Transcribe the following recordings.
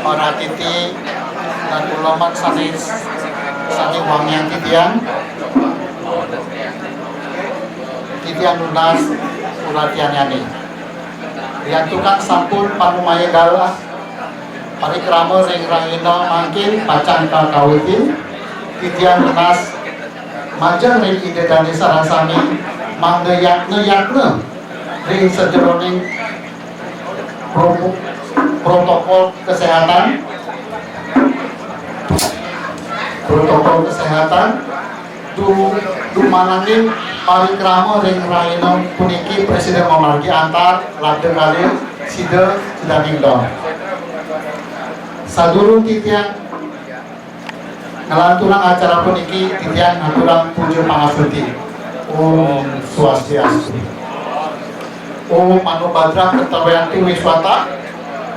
para titi dan ulama sanis sani wangian titian lunas uratian yani diantukan sampun panumaya galah parikrama ring rahina mangkin pacan kawitin titian lunas majang ring ide dani sarasami yakna ring sejeroning protokol kesehatan dumanangin parikrama ring raina puniki presiden memargi antar lade kali sida sidamingdon sadurung titian ngelantulang acara puniki titian ngatulang pujo pangasuti Om Swastiastu Om Manubhadra Kertawayanti Wiswata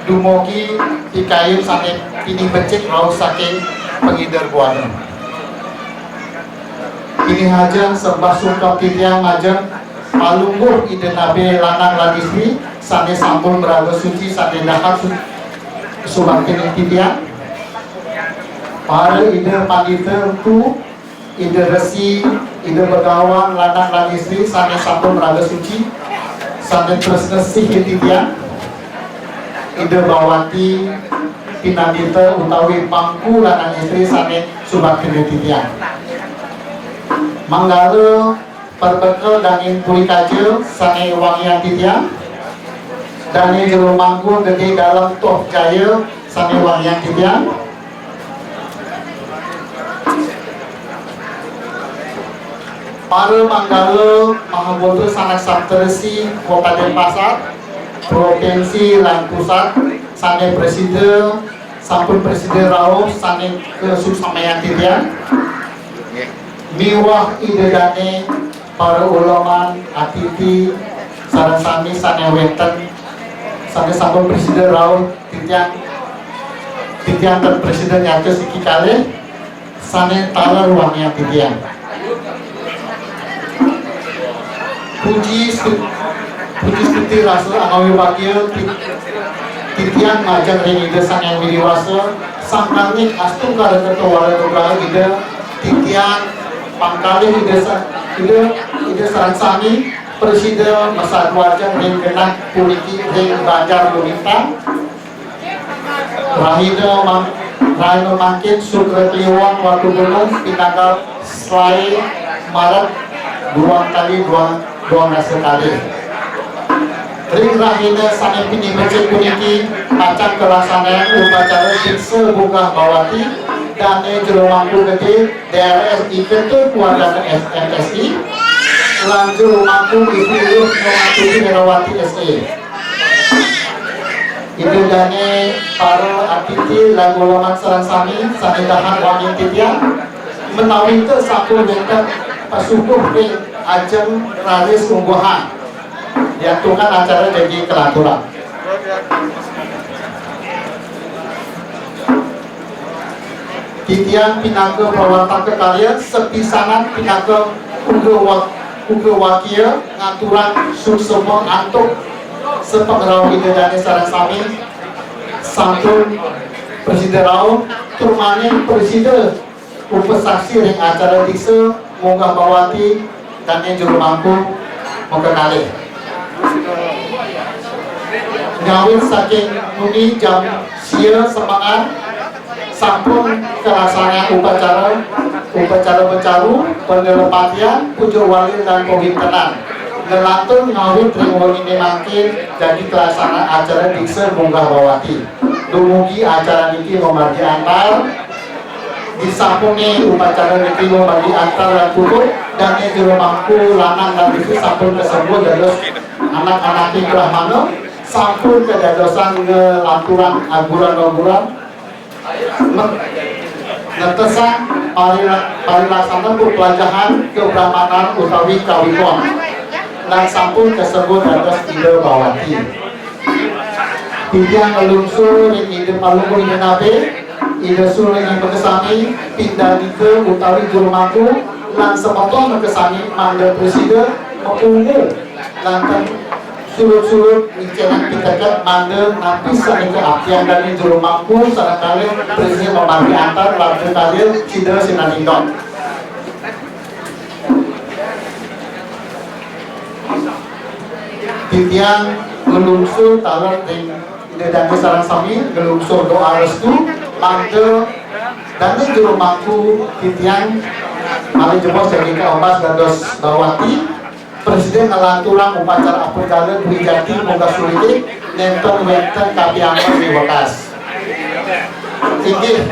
dumugi dikayu saking pining becik raus saking pengidar buana ini hajang sembah sungkap titiang majeng palungguh ide nabi lanang lan istri sane sampun beraga suci sane dahat subang kini titiang para ide pandita tu ide resi ide begawan lanang lan istri sane sampun beraga suci sane terus nesih titiang ide bawati pinandita utawi pangku lanang istri sane subang kini titiang manggala perbekal dangin puri kaje sane wangian titiang dani jero mangku gede dalam toh jaya sane wangian titiang para manggala mahaboto sanak sabteresi kota Denpasar provinsi lan pusat sane presiden sampun presiden rauh sane ke subsamayan titiang miwah ide dane para ulama atiti sareng sami sane wenten sane sampun presiden rauh titiang dan presiden nyata siki kalih sane talar wangian titiang puji stuti rasa angawi bagya titiang ngajak ring ide sane wiriwasa sangkanging astung kareketo waratugra ide titiang pangkali ide saransani presiden masa wajah ring genah puniki ring Banjar Lumintang rahina mangkin sukre kliwon waktu gunung pinanggal selai Maret dua sekali ring rahina sane pini becek puniki pacang kelasanaan upacara dikse bugah bawati dane jero mangku gede DRS Ipetu keluarga MSI lanjut mangku ibu mematuhi Herawati SE itu dane para atiti lan ulama sareng sami sane dahan wangi titiang menawi ke sampun dekat pasukuh ring ajeng raris ungguhan diaturkan acara jadi kelaturan titiang pinangga perwatan kekalian sepisanan pinangga uga wakia ngaturan suksema antuk sepengrau ide dane sareng sami sampun presiden rauh turmaning presiden upesaksi ring acara dikse munggah bawati dane juru mangku monggo kalih ngawin saking muni jam sia semangat sampun kelaksanaan upacara becaru pengelepatian pujo wali dan penghintenan ngelantun ngawin trimoni mangkin jadi kelaksanaan acara dikse munggah bawati dumugi acara niki memargi antar disampuni upacara niki memargi antar dan tutup dan jero mangku lanang dan istri sampun kesebut dados anak-anak ikrah mano sampun kedadosan ngelanturan aguran-aguran ngetesan parilaksana pelajaran kebrahmanan utawi kawikon dan sampun tersebut dados ide bawati titiang ngelungsur ing ide palungguh ide nabe ide sur ing bekesani pindah ke utawi juru mangku lan semoto bekesani mangga presiden mengunggu lantan sulut-sulut micelan pitakat mandel napi saking keapian dari juru mampu sarangkali presiden membagi antar lagu kalir cida sinanindot titiang gelungsur talar ding ide dan sarang sami gelungsur doa restu mandel dan juru mampu titiang mali jebos jadi keombas gandos bawati Presiden ngelanturang upacara apel dalan Wijati Moga Sulitik nenten wenten kapiangan di Wekas tinggi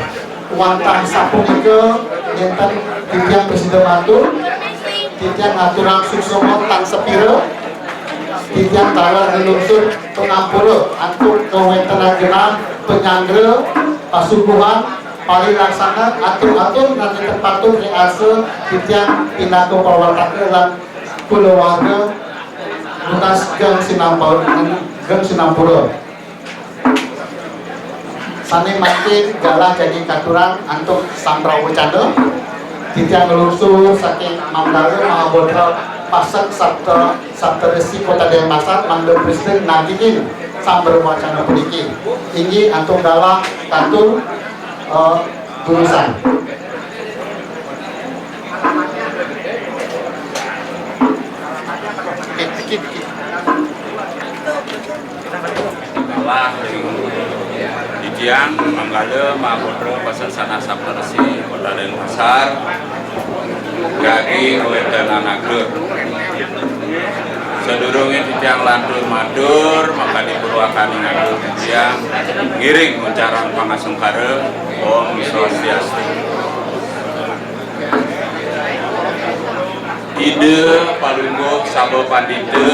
wantang sapung ke nenten titiang Presiden matur titiang ngaturang suksomo tan sepiro titiang talar ngelungsur pengampura antuk kewentenan genap penyanggre pasukuhan paling laksana atur-atur nanti terpatur rease titiang pindah ke perwartake lan keluarga lunas gang Sinampura sane mati galah jadi katuran antuk sambrau becanda titiang ngelusur saking Mandala Mahabodra Pasek Sabta Resi Kota Denpasar Mandala Presiden nagingin sambrau wacana puniki tinggi antuk galah katur tulisan Kalah Didiang Manggala Mahabodra Pasar Sana Sabta Resi Kota Denpasar Gagi Wedanan Agur sedurungnya Didiang lantur madur maka dipurwakan ngadur Didiang ngiring mencarang pangasungkara Om Swastiastu Ide Palungguh Sabo Pandita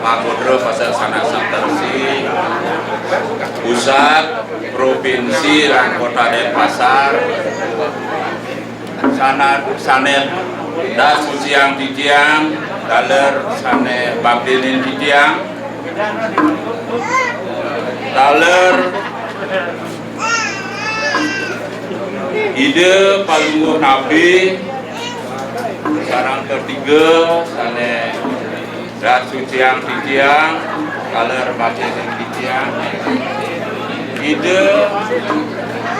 Mahabodra Pasar Sana Sabta Resi Pusat Provinsi dan Kota Denpasar Sanet Das Suciang Didiang Daler Sane Babdinin Didiang Daler Ide Palungguh Nabi Sarang ketiga Sane Das Suciang Didiang Daler Babdinin Didiang Ide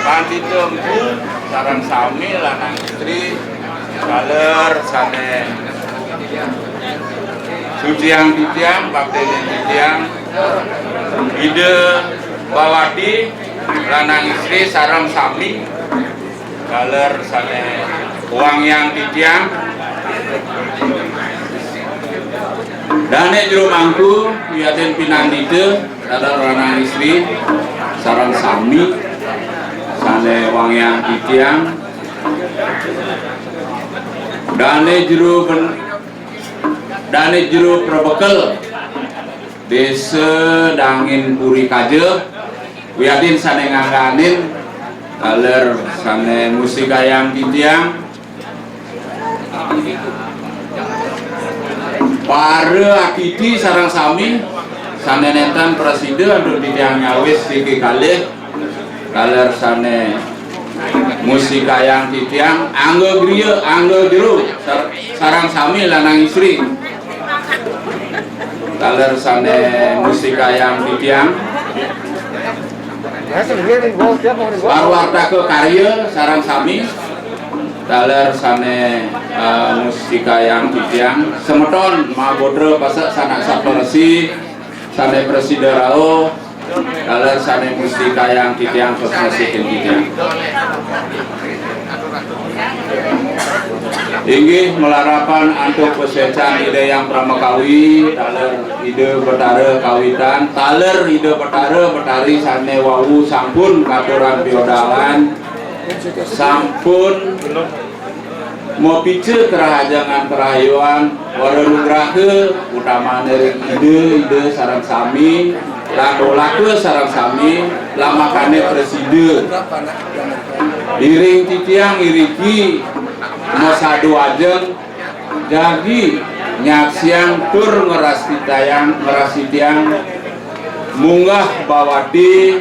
Pandita Empu Sarang Sami Lanang Istri Daler Sane Suciang Didiang Babdinin Didiang Ide Bawadi Lanang Istri Sarang Sami Daler Sane Uang yang Didiang Dane Juru Mangku Wiyatin Pinandite Daler Lanang Istri Sarang Sami Sane Uang yang Didiang Dane Juru Perbekel Desa Dangin Puri Kaje Wiyatin Sane Ngangganin Daler Sane Musikayang Didiang Pare Akidi Sarang Sami Sane Netan Presiden Untuk Didiang Nyawis Siki Kalih Daler Sane Musikayang Didiang Anggo Griya Anggo Jero Sarang Sami Lanang Istri Daler Sane Musikayang Didiang Parwarta ke Karya Sarang Sami Daler Sane Musikayang Didiang Semeton Mahabodra Pasar Sana Sabta Resi Sane Presiden Rao Daler Sane Musikayang Didiang Presiden Didiang Inggih melarapan antuk pesecan ide yang pramakawi Daler ide betara kawitan Taler ide betara betari sane wawu sampun katuran biodalan sampun mau pice kerahajangan kerahayuan warunugrahe utama dari ide sarang sami ladolake sarang sami lamakane presiden iring titiang iriki Mosadu ajeng jadi nyaksiang tur ngerasitiang munggah bawati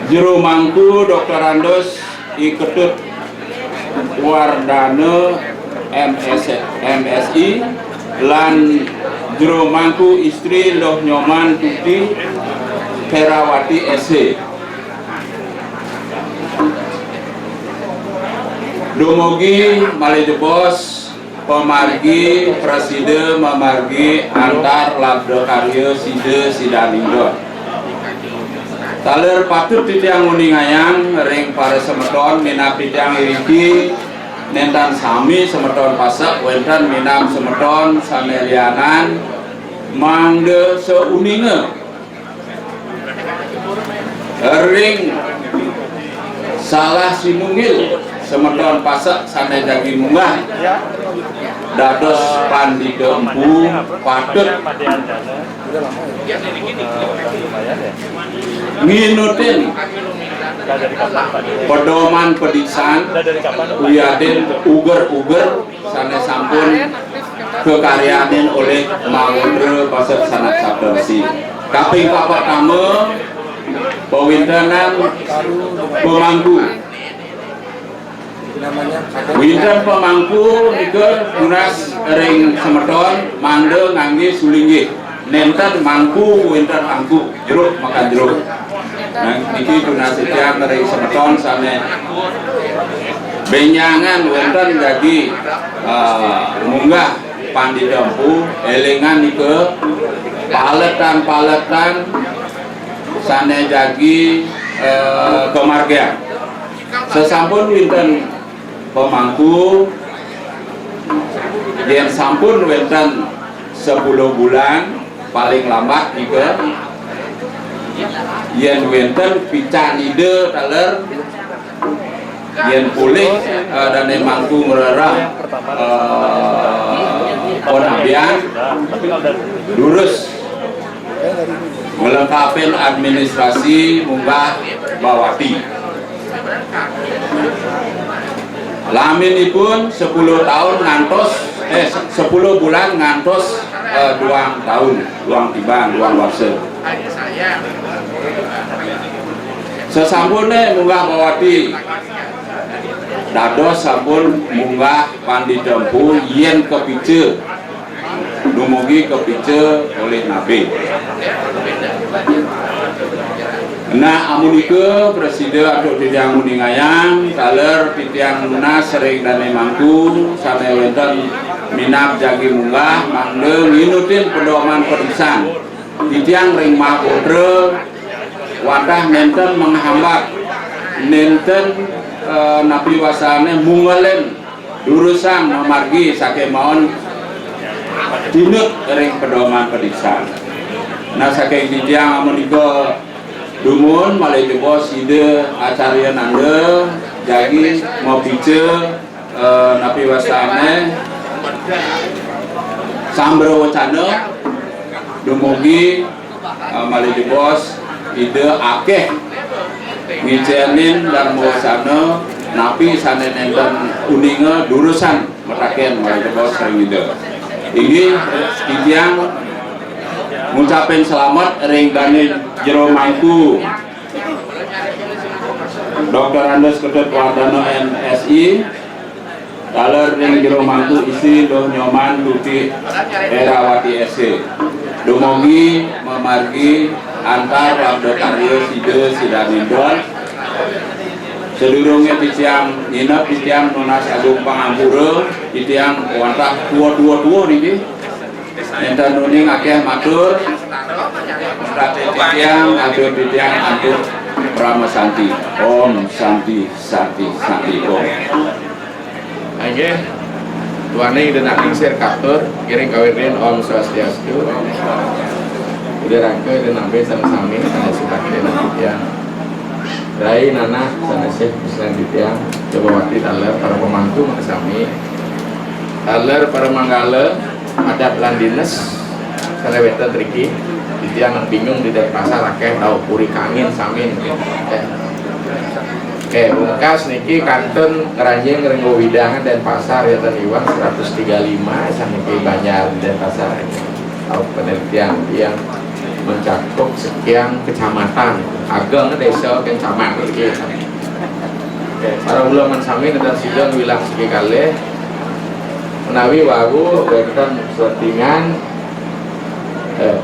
Juru Mangku Dr. Andos Iketut Wardane MSI lan jero mangku istri Loh Nyoman Tuti Herawati SC. Dumugi malejebos pemargi presiden memargi antar labda karya sida sidalindon. Taler patut titiang uningayang ring para semeton minap titiang iriki nentan sami semeton pasak wentan minap semeton sanelianan mangde seuninge ring salah sinungil semeton pasak sane daging munggah dados pandhita empu patut nginutin pedoman pedisan uyaden uger-uger sane sampun kekaryanin oleh Mangudra Paset Sanak Sabdersi. Kaping papat tamu pewintenan pemangku winten pemangku nika dunas ring semeton mangde ngangge sulinggih nenten mangku winten angku jeruk makan jeruk. Nah niki dunas titiang ring semeton sane benyangan wonten jadi munggah pandhita empu elingan nika paletan-paletan sane jagi kemargian. Sesampun winten pemangku yen sampun wonten 10 bulan paling lambat nika yen wonten picanide taler yen pulih dan mangku ngererah ponabian lurus melengkapi administrasi munggah bawati. Laminipun 10 tahun ngantos 10 bulan ngantos 2 tahun luang tibang luang warse. Sesampune munggah bawati dados sampun munggah pandhita empu yen kepice dumugi kepice oleh Nabi. Nah amunike presiden atau titiang muningayang taler titiang lunas sering dane mangku sane wonten minap jagi munggah mangde nginutin pedoman pedisan titiang ring Mangudra wadah nenten menghambat nenten napi wasane mungelen durusan memargi sakemon dinut ring pedoman pedisan. Nah saking titiang amunike dumun malih coba side acarya nande jagi mau pice napi wasane sambro wacana dumugi malih coba ide akeh ngicenin dan wasana napi sane nenten uninge durusan metaken malih coba sering ide ini titiang ngucapin selamat ring dane jero mangku Dr. Andes Kedot Wardana MSI taler ring jero mangku istri Loh Nyoman Tuti Herawati SC dumugi memargi antar labda karya sida sidamindon sedurunge titiang nginep titiang Nunas Agung Pangampura titiang wantah tua niki enten nuning akeh matur titiang atur titiang atur Rama Santi Om Santi Santi Santi Om. Nggih tuane dan angsir katur kiring kawin Om Swastiastu udah rangke dan ambil sami-sami sana sudah dan titiang Rai Nana sana Syekh Islam titiang coba waktu taler para pemangku sami taler para manggala ada plan dinas sana weta triki titiang bingung di pasar akeh tau puri kangin samin bungkas niki kantun keranjing ngeringo widangan dan pasar ya taniwan 135 sampai banyak dan pasar tau penelitian yang mencakup sekian kecamatan ageng desa kecamatan gitu. Para ulama sami dan sidang wilayah segi kali menawi wau wonten settingan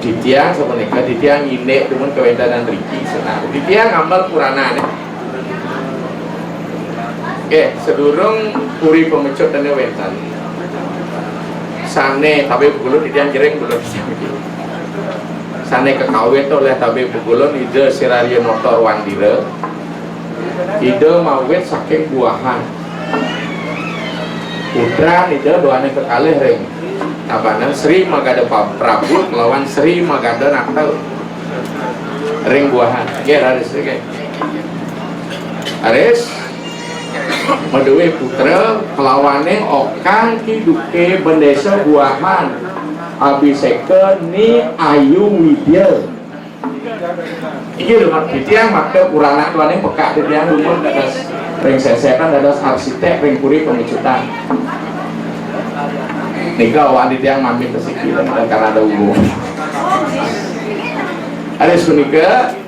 ditiang semenika ditiang indek temen kewentanan riki senang ditiang amal purana nih. Oke, sedurung puri pemecut dan wentan sane tapi bugulun ditiang jering belum sane kekawin oleh tapi bugulun ide sirario notor wandire ide mawet saking buahan putra ide doane kekalih ring apana Sri Magada Prabu melawan Sri Magada Nakta ring buahan haris haris meduwe putra kelawane okan kiduke bendesa buahan abiseke ni Ayu Widya iki lho ditiang maka urana tuane pekak ditiang lumur dados ring sesetan dados arsitek ring puri pemecutan nika awan ditiang mami kesiki dan karena ada umum ada sunika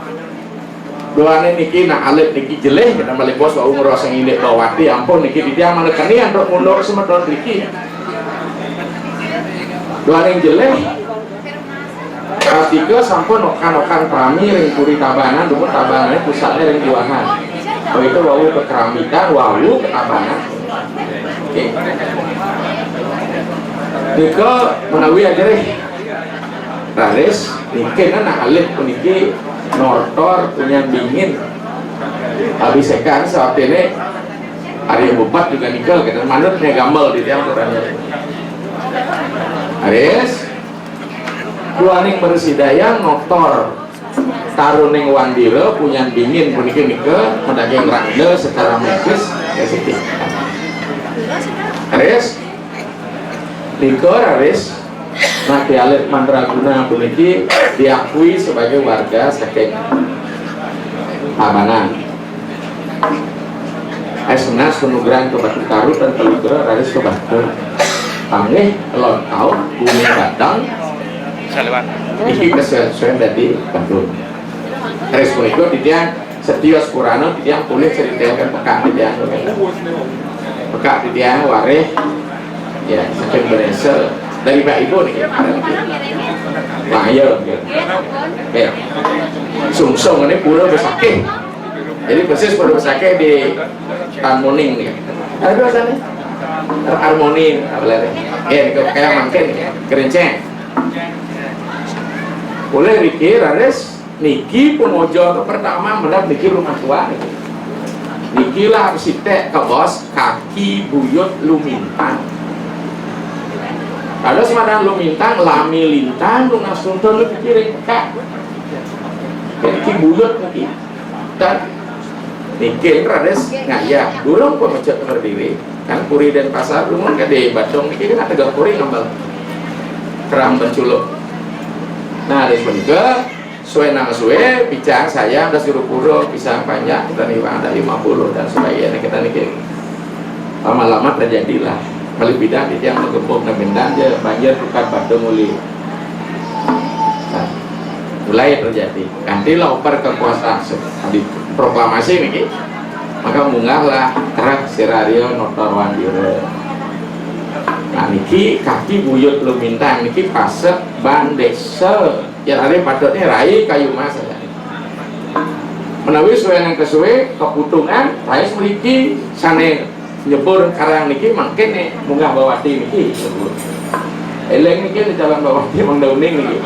doane niki nak alit niki jeleh kita balik bos wa umur sing indek bawati ampun niki ditiang manekani andok mundur semedon niki doane jeleh ketika sampun okan-okan prami ring puri tabanan dumur tabanannya pusatnya ring buahan itu wau kekeramitan wau ketabanan oke nika menawi aja deh raris niki nak alit puniki nortor punya dingin habis sekan saat ini hari bupat juga nikah kita manutnya gamel di tiang orangnya Aris duaning bersidaya notor taruning wandira punya dingin puniki nikah mendaging rangda secara medis ya sih Aris nikah Aris Naki Alit Mandraguna puniki diakui sebagai warga saking Tabanan. Esnas penugaran ke Batu Karu dan Telugera Raris ke Batu. Panggih lontau kuning batang. Iki kesesuaian dari Batu. Raris puniko ditiang Setios Purano ditiang pulih ceritakan pekak ditiang. Pekak ditiang wareh ya saking beresa dari Pak Ibu nih lahir ya sungsung ini pulau besake jadi persis pulau besake di Harmoning nih ada sana Harmoning apa kayak makin kerenceng boleh Riki Rares Niki pemojo pertama menap Niki rumah tua Niki lah arsitek ke bos kaki buyut Lumintang ada semacam Lumintang, lami lintang, lu nasunto lu pikirin kak kayak bulut lagi dan Niki Rares ngaya dulu gua macet berdiri kan puri dan pasar lu mau gede batong Niki kan ada gak puri nambal kerang benculuk nah ada juga suwe nang suwe pisang saya ada suruh puro pisang banyak kita nih ada 50 dan sebagainya kita Niki lama-lama terjadilah kali bidang itu yang menggembok dan bendang aja banjir tukar pada muli nah, mulai terjadi nanti lapar kekuasaan di proklamasi nih maka munggahlah terak sirario notor wandire nah niki kaki buyut Lumintang niki pasek bandesa yang ada patutnya rai kayu mas menawi suwe yang kesuwe keputungan rai memiliki sana nyebur karang niki makin nih munggah bawati niki eleng niki di jalan bawati mang dauning niki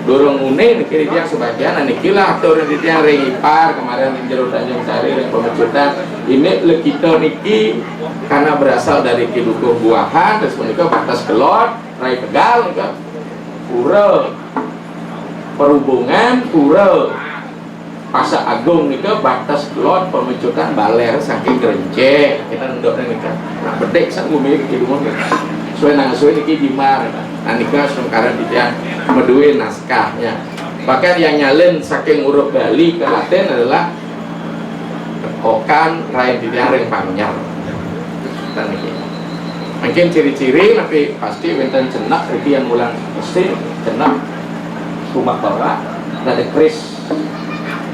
dorong uning niki dia sebagian niki lah turun di tiang ring ipar kemarin di Jeruk Tanjung Sari ring pemecutan ini lekito niki karena berasal dari kidukuh buahan terus menika batas kelot rai Tegal nika pura perhubungan pura Pasar Agung nika batas lot pemecutan baler saking Grenje kita ndokne nika nah bedek sak ngumi iki dumon suwe nang suwe niki dimar nah nika sungkaran dia meduwe naskahnya bahkan yang nyalin saking huruf Bali ke Latin adalah okan rain di ring panyar dan niki mungkin ciri-ciri tapi pasti wenten cenak iki yang mulang mesti cenak rumah bawa ada kris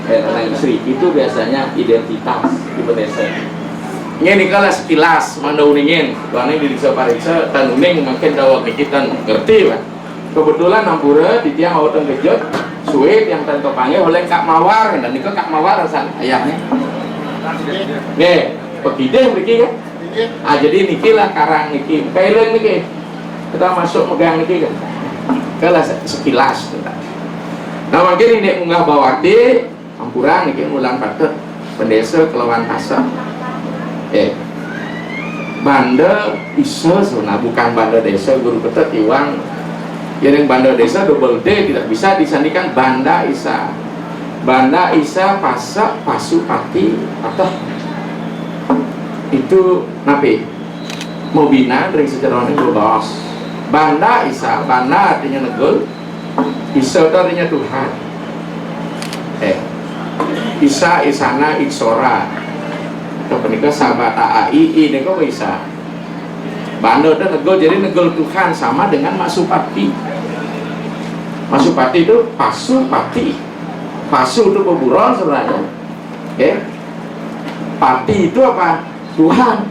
anak istri itu biasanya identitas di pedesaan Ini kalau sekilas mana uningin, tuane di desa Pariksa tan uning makin dawak kita ngerti Pak. Kebetulan Ampura di tiang mau gejot, suwe yang tan kepanggil oleh Kak Mawar dan niko Kak Mawar asal ayahnya. Nih, pegide begini kan? Jadi niki lah karang niki, kaileng niki. Kita masuk megang niki kan. Kalau sekilas kita. Nah mungkin ini munggah bawati Ampura niki ulang patut pendesa kelawan kasar. Banda isa zona bukan banda desa guru ketet iwang yang banda desa double D tidak bisa disandingkan banda isa pasak pasupati atau itu napi mau bina dari sejarah ini bos banda isa banda artinya negul isa itu artinya Tuhan isa isana iksora kepenikah sahabat AI ini kok bisa Bando itu negol, jadi negol Tuhan sama dengan Masupati. Masupati itu pasupati. Pasu itu peburon sebenarnya. Pati itu apa? Tuhan.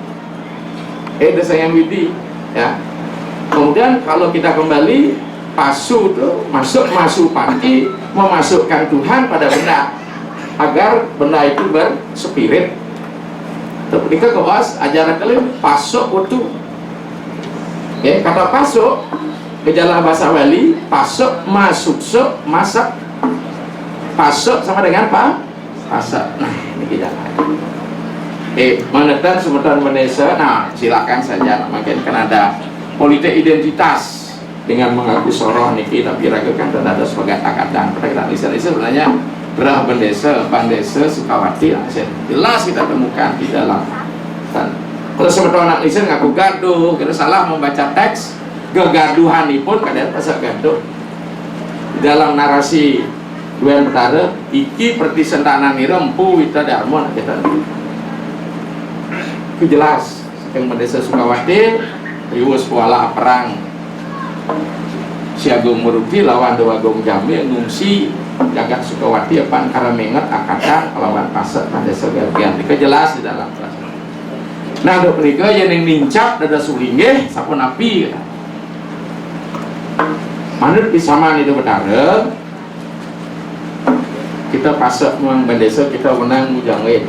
Desa yang widi ya. Kemudian kalau kita kembali pasu itu masuk Masupati memasukkan Tuhan pada benda agar benda itu berspirit. Ketika kewas ajaran kalian pasok utuh. Kata pasok gejala bahasa Bali pasok masuk sok masak pasok sama dengan pasak. Nah ini gejala. Menetan semetan Indonesia. Nah silakan saja. Makin kan ada politik identitas dengan mengaku soroh niki tapi ragukan dan ada sebagai akadang. Pada kita sebenarnya berah Bandesa Sukawati jelas kita temukan di dalam kan. Kalau sementara anak lisan ngaku gaduh, kira salah membaca teks kegaduhan pun kadang pasal gaduh di dalam narasi dua betara iki perti sentanan rempu wita darmon kita itu jelas yang Bandesa Sukawati riwes kuala perang si Agung Muruti lawan Dewa Agung Jambi ngungsi jagat Sukawati apa karena menget akadang lawan pasar pada sebagian itu jelas di dalam kelas. Nah dok mereka yang nincap dada sulinge sapun api manut pisaman itu betara kita pasar memang Bandesa kita menang mujangin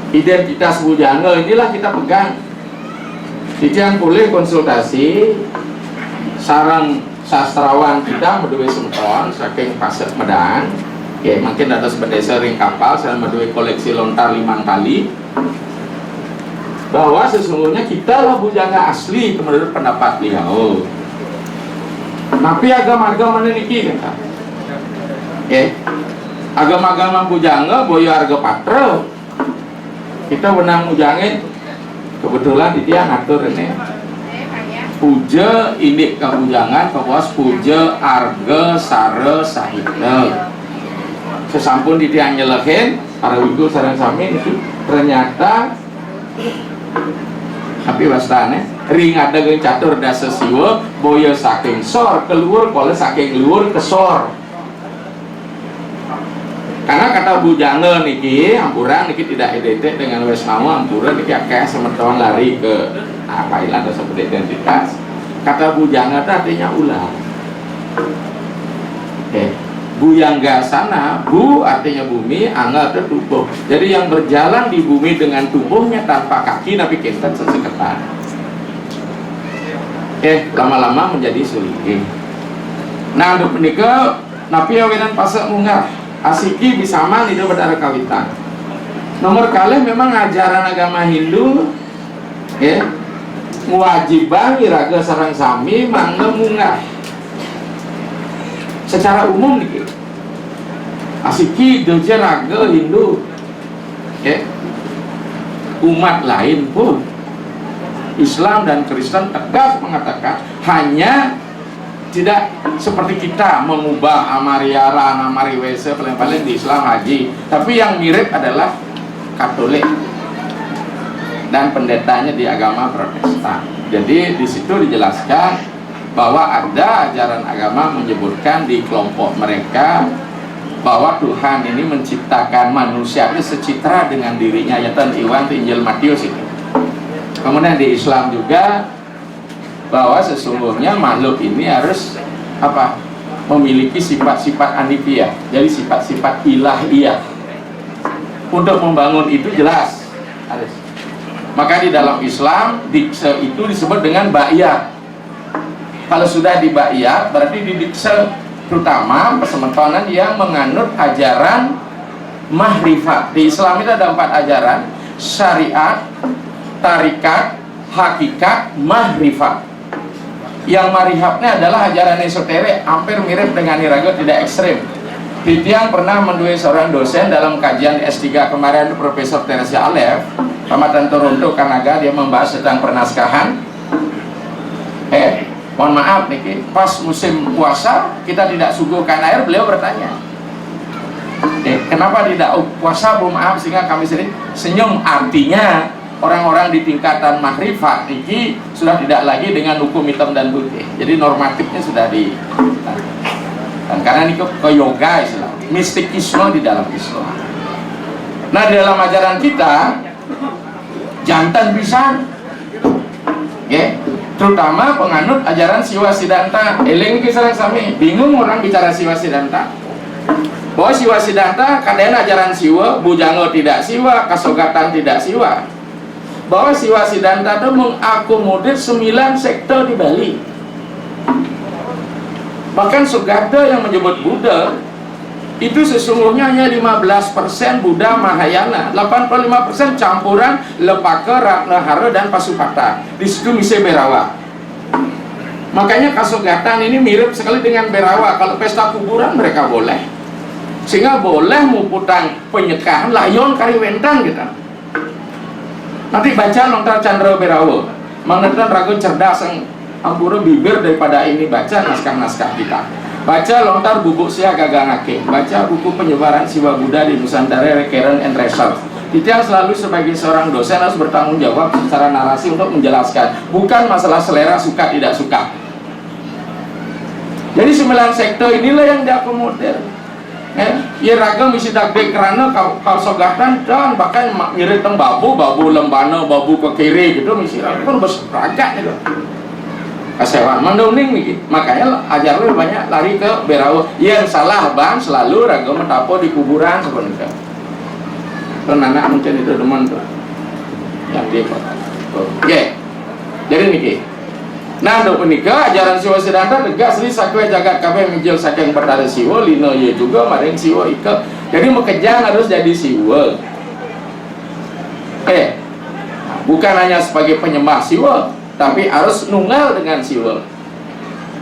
identitas mujangin inilah kita pegang tidak boleh konsultasi sarang sastrawan kita berdua semeton saking pasir Medan makin atas Bandesa ring kapal saya berdua koleksi lontar 5 kali bahwa sesungguhnya kita lah bujangga asli menurut pendapat beliau tapi agama-agama niki kata agama-agama bujangga boyo harga patra kita benang bujangin kebetulan di dia ngatur ini puja indik kabujangan kawas puja arga sare sahita sesampun di tiang nyelehin para wiku sarang sami itu ternyata tapi wastane ring ada geng catur dasa siwa boya saking sor keluar kalau saking luar kesor karena kata bujangga niki ampuran niki tidak identik dengan wesnawa ampuran niki akeh semeton lari ke apa ilah atau seperti identitas kata bujangga artinya ular buyangga sana bu artinya bumi angga itu tubuh jadi yang berjalan di bumi dengan tubuhnya tanpa kaki tapi kita seseketan lama-lama menjadi sulit nah untuk menikah napi awenan pasak munggah asiki bisa man itu berdara kawitan nomor kali memang ajaran agama Hindu mewajibkan iraga sarang sami mangga munggah secara umum nih asiki doja raga Hindu umat lain pun Islam dan Kristen tegas mengatakan hanya tidak seperti kita mengubah amariara amariwese paling-paling di Islam haji tapi yang mirip adalah Katolik dan pendetanya di agama Protestan jadi di situ dijelaskan bahwa ada ajaran agama menyebutkan di kelompok mereka bahwa Tuhan ini menciptakan manusia itu secitra dengan dirinya, ya tan Iwan Injil Matius itu. Kemudian di Islam juga bahwa sesungguhnya makhluk ini harus apa? Memiliki sifat-sifat anifiyah, jadi sifat-sifat ilahiyah. Untuk membangun itu jelas harus. Maka di dalam Islam dikse itu disebut dengan ba'iyat. Kalau sudah di ba'iyat berarti di dikse, terutama persemetonan yang menganut ajaran mahrifat. Di Islam itu ada 4 ajaran: syariat, tarikat, hakikat, mahrifat. Yang marifatnya adalah ajaran esoterik, hampir mirip dengan Irago, tidak ekstrim. Titiang pernah menduai seorang dosen dalam kajian S3 kemarin, Profesor Teresa Alef, Tamatan Toronto, Kanada. Dia membahas tentang pernaskahan. Mohon maaf nih, pas musim puasa kita tidak suguhkan air, beliau bertanya, kenapa tidak puasa Bu, maaf, sehingga kami sering senyum. Artinya orang-orang di tingkatan makrifat ini sudah tidak lagi dengan hukum hitam dan putih, jadi normatifnya sudah di dan karena ini ke yoga Islam, mistikisme di dalam Islam. Nah, di dalam ajaran kita jantan bisa terutama penganut ajaran Siwa Siddhanta. Eling kisah sami bingung orang bicara Siwa Siddhanta, bahwa Siwa Siddhanta kadang ajaran Siwa, Bujangga tidak Siwa, Kasogatan tidak Siwa. Bahwa Siwa Siddhanta itu mengakomodir 9 sekte di Bali. Bahkan Sugata yang menyebut Buddha itu sesungguhnya hanya 15% Buddha Mahayana, 85% campuran Lepaka, Ratnahara, dan Pasupata. Di situ misi Berawa. Makanya Kasogatan ini mirip sekali dengan Berawa. Kalau pesta kuburan mereka boleh, sehingga boleh muputang penyekahan layon kariwentan gitu. Nanti baca lontar Chandra Berawa, mengenai ragu cerdas yang ampura bibir daripada ini, baca naskah-naskah kita. Baca lontar bubuk sia gagangake, baca buku penyebaran Siwa Buddha di Nusantara, Recurrent and Research. Kita selalu sebagai seorang dosen harus bertanggung jawab secara narasi untuk menjelaskan, bukan masalah selera suka tidak suka. Jadi 9 sekte inilah yang diakomodir. Ya ragam isi dagde kerana kau sogatan dan bahkan mirip teng babu lembana, babu ke kiri gitu, misi ragam berseragak gitu. Kasewan mendoning nih, makanya ajar lu banyak lari ke Berawa. Yang salah bang selalu ragam mentapo di kuburan sebenarnya. Kan anak mungkin itu teman tuh yang dia oke. Jadi niki. Nah, untuk menikah ajaran Siwa Siddhanta tegas li sakwe jagat kabeh mijil saking pertara siwa lino ye juga maring siwa ika. Jadi mekejang harus jadi siwa. Bukan hanya sebagai penyembah siwa, tapi harus nunggal dengan siwa.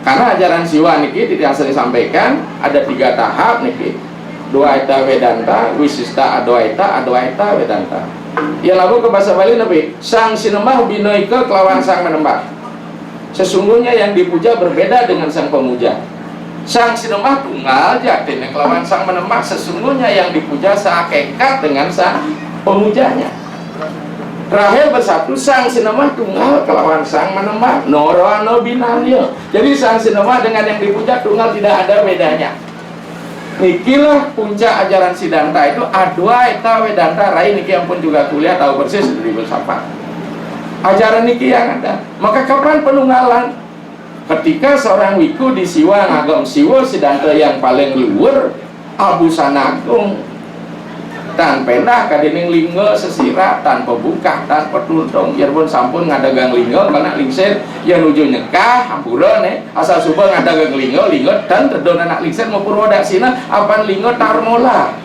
Karena ajaran siwa niki tidak sering sampaikan ada 3 tahap niki. Dwaita Vedanta, Wisista Adwaita, Adwaita Vedanta. Ya lalu ke bahasa Bali nabi sang sinembah binoika kelawan sang menembah. Sesungguhnya yang dipuja berbeda dengan sang pemuja. Sang sinembah tunggal jatine kelawan sang menembah. Sesungguhnya yang dipuja sehakikat dengan sang pemujanya. Terakhir bersatu sang sinembah tunggal kelawan sang menembah. Noroano binaryo. Jadi sang sinembah dengan yang dipuja tunggal, tidak ada bedanya. Nikilah puncak ajaran Siddhanta itu Adwaita Vedanta Rai. Niki yang pun juga kuliah tahu persis dari bersapa. Ajaran niki yang ada. Maka kapan penunggalan? Ketika seorang wiku di Siwa ngagem Siwa Siddhanta yang paling luhur, Abu Sanagung tan pendah kadining lingga sesirat tanpa buka tanpa tuntung. Biarpun sampun ngadagang lingga karena lingser yang nuju nyekah hampura nih asal subuh ngadagang lingga dan terdon anak lingser mau purwadaksina apan lingga tarmola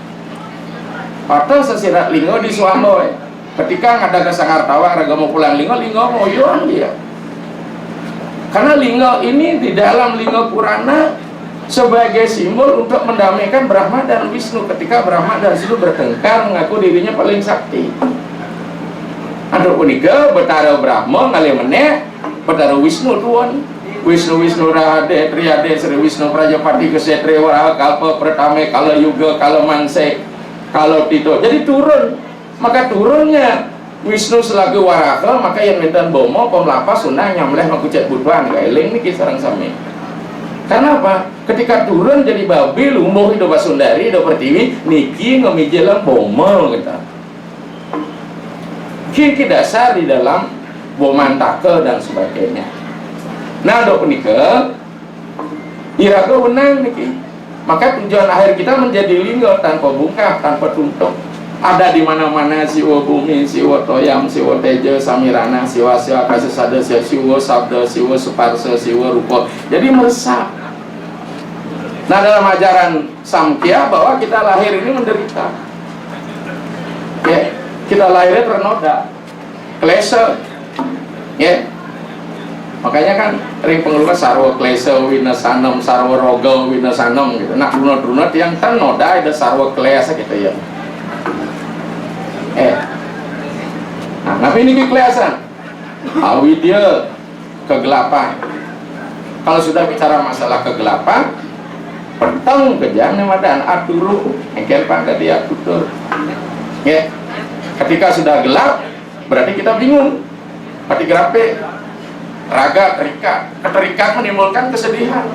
patah sesirat lingga di Swamboy. Ketika ngadagang sangartawa raga mau pulang lingga moyon dia. Karena lingga ini di dalam lingga Purana sebagai simbol untuk mendamaikan Brahma dan Wisnu. Ketika Brahma dan Wisnu bertengkar mengaku dirinya paling sakti. Ada unika betara Brahma ngali meneh betara Wisnu tuan. Wisnu Rahade Triyade Sri Wisnu Prajapati Kesetri Waraha Kalpa Pratame Kala Yuga Kala Mangse Kala Tito. Jadi turun. Maka turunnya Wisnu selaku Waraka, maka yang minta bomo pemlapas sunah nyamleh makucet budwan gailing niki sareng sami. Karena apa? Ketika turun jadi babi, lumbuh hidup Sundari, hidup Pertiwi, niki ngemijelang bomel kita. Kiki dasar di dalam bomantake dan sebagainya. Nah, dok nikah, iraga benang niki. Maka tujuan akhir kita menjadi linggo tanpa bungkah, tanpa tuntuk. Ada di mana-mana siwa bumi, siwa toyam, siwa teja, samirana, siwa kasesada, siwa sabda, siwa suparsa, siwa rupa. Jadi meresap. Nah, dalam ajaran Samkhya bahwa kita lahir ini menderita. Ya, kita lahirnya ternoda, klesa. Ya. Makanya kan ring pengeluar sarwa klesa winasanam, sarwa roga winasanam gitu. Nah, runut-runut yang kan noda ada sarwa klesa gitu ya. Nah, tapi ini kekelasan. Awidya kegelapan. Kalau sudah bicara masalah kegelapan, petang kejang madan aturu engkel pada dia tutur. Ya. Ketika sudah gelap, berarti kita bingung. Pati grape, raga terikat. Keterikat menimbulkan kesedihan.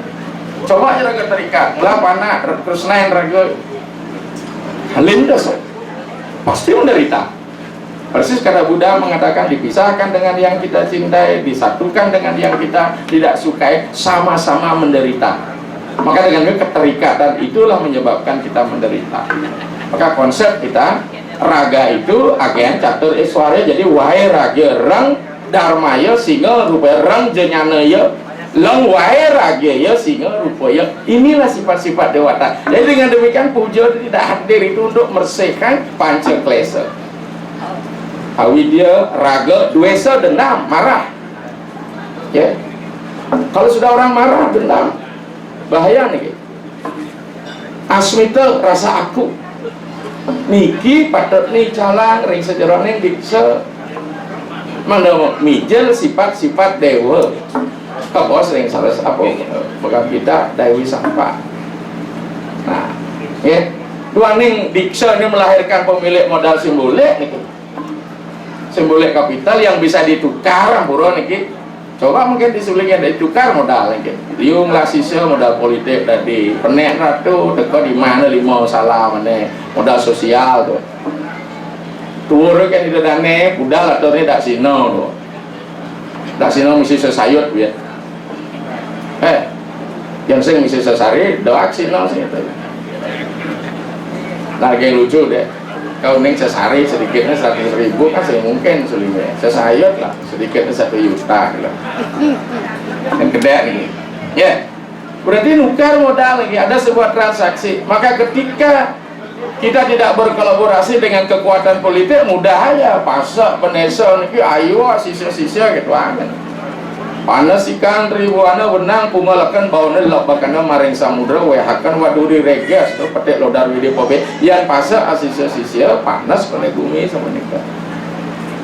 Coba aja raga terikat, gelap anak, terus naik raga lindas, pasti menderita. Persis kata Buddha mengatakan dipisahkan dengan yang kita cintai, disatukan dengan yang kita tidak sukai, sama-sama menderita. Maka dengan keterikatan itulah menyebabkan kita menderita. Maka konsep kita raga itu agen catur iswarya, jadi wae raga rang dharmaya singa rupa rang jenyanaya lang wae raga ya singa rupaya. Inilah sifat-sifat dewata. Jadi dengan demikian puja tidak hadir itu untuk mersihkan panca klesa. Awidya, raga, dwesa, dendam, marah. Ya. Kalau sudah orang marah, dendam, bahaya nih. Asmita, rasa aku. Niki patut nih calang ring sejarah ning dikse. Mana mijel sifat-sifat dewa. Kau sering salah apa? Bukan kita Dewi Sampah. Nah, ya. Dua ning dikse ini melahirkan pemilik modal simbolik nih. Simbolik kapital yang bisa ditukar buron niki. Coba mungkin disulingnya ditukar modal niki. Liung lah sisa modal politik tadi. Penek ratu teko di mana lima salah mana modal sosial tuh. Turun kan itu dane budal atau ini dak sino tuh. Dak sino misi sesayut ya. Yang sing misi sesari doak sino sih itu. Lagi lucu deh. Kau neng sesari sedikitnya 100.000 kan saya mungkin sulingnya sesayut lah sedikitnya 1 juta gitu. Yang gede nih ya berarti nukar modal lagi ada sebuah transaksi. Maka ketika kita tidak berkolaborasi dengan kekuatan politik mudah aja pasak penesa nih ayo sisa-sisa gitu aja panas ikan ribuana benang pungalakan baunya lapakan maring samudra wehakan waduri regas tuh petik lodar widi pobe yang pasak sisa-sisa panas pada bumi sama nikah.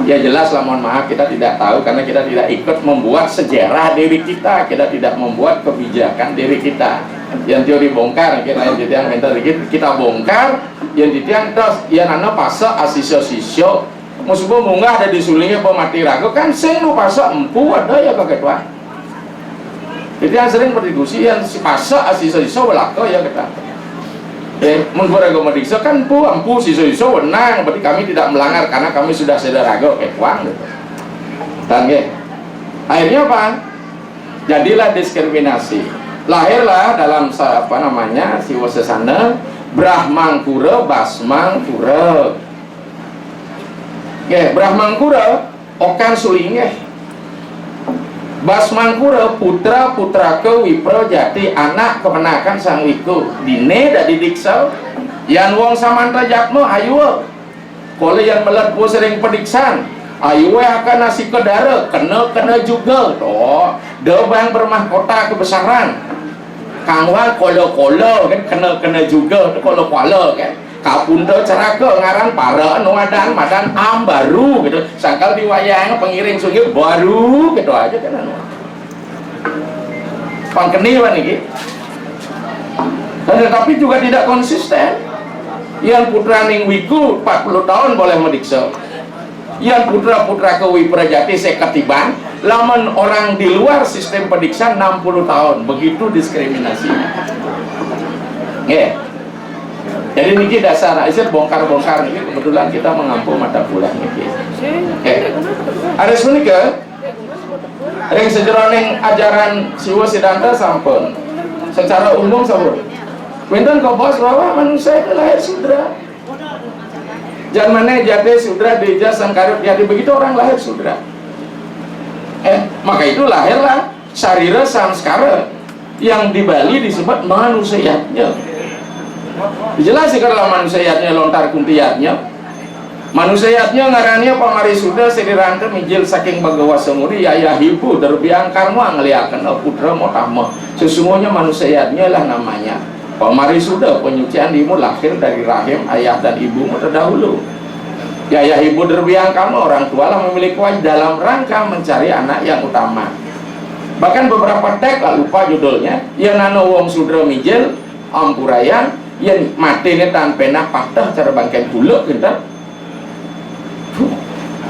Ya jelas lah mohon maaf kita tidak tahu karena kita tidak ikut membuat sejarah diri kita, kita tidak membuat kebijakan diri kita. Yang teori bongkar kita yang ditiang mental kita bongkar yang ditiang terus yang anak pasak asisio-sisio musuh munggah ada di sulingnya pemati ragu kan sing lu pasak empu ada ya kakek tua. Jadi yang sering berdiskusi yang si pasak asisio-sisio belaka ya kita. Menurut agama diksa kan ampu siswa-siswa wenang berarti kami tidak melanggar karena kami sudah sederaga uang gitu. Dan akhirnya apa? Jadilah diskriminasi. Lahirlah dalam apa namanya siwa sesana Brahmangkura Basmangkura. Brahmangkura okan sulingnya. Basmangkura putra ke Wipro Jati anak kemenakan sang wiku dine dari diksa yang wong samanta jatmo ayu kalau yang melet sering pediksan ayu akan nasi kedara kena juga toh dobang bermahkota kebesaran kangwa kolo kan kena juga kolo kan kapunda ceraka ngaran para nuadan madan am baru gitu sangkal diwayang pengiring sungai baru gitu aja kan pangkeni apa nih dan tetapi juga tidak konsisten yang putra ning wiku 40 tahun boleh mediksa yang putra-putra ke Wiprajati seketiban, lamun orang di luar sistem pendidikan 60 tahun, begitu diskriminasinya. Ya. Jadi niki dasar, saya bongkar-bongkar ini kebetulan kita mengampu mata kuliah niki. Ada semenika, ring sejroning ajaran Siwa Siddhanta sampun, secara umum sampun. Winten kau bos bahwa manusia itu lahir sudra. Jangan mana jati sudra deja sangkarut jadi begitu orang lahir sudra. Maka itu lahirlah sarira samskara yang di Bali disebut manusiatnya. Dijelaskan kalau manusiatnya lontar kuntiatnya. Manusiatnya ngarannya pamari sudah sedirante mijil saking bagawa semuri yaya hibu derbiang karma ngeliakan putra motama. Sesungguhnya manusiatnya lah namanya. Pamari sudah penyucian dimu lahir dari rahim ayah dan ibumu terdahulu. Yaya ibu derbiang kamu orang tua lah memiliki wajib dalam rangka mencari anak yang utama. Bahkan beberapa teks lah lupa judulnya. Yang nano wong sudra mijil ampurayan yang mati ini tanpa patah cara bangkai buluk gitu.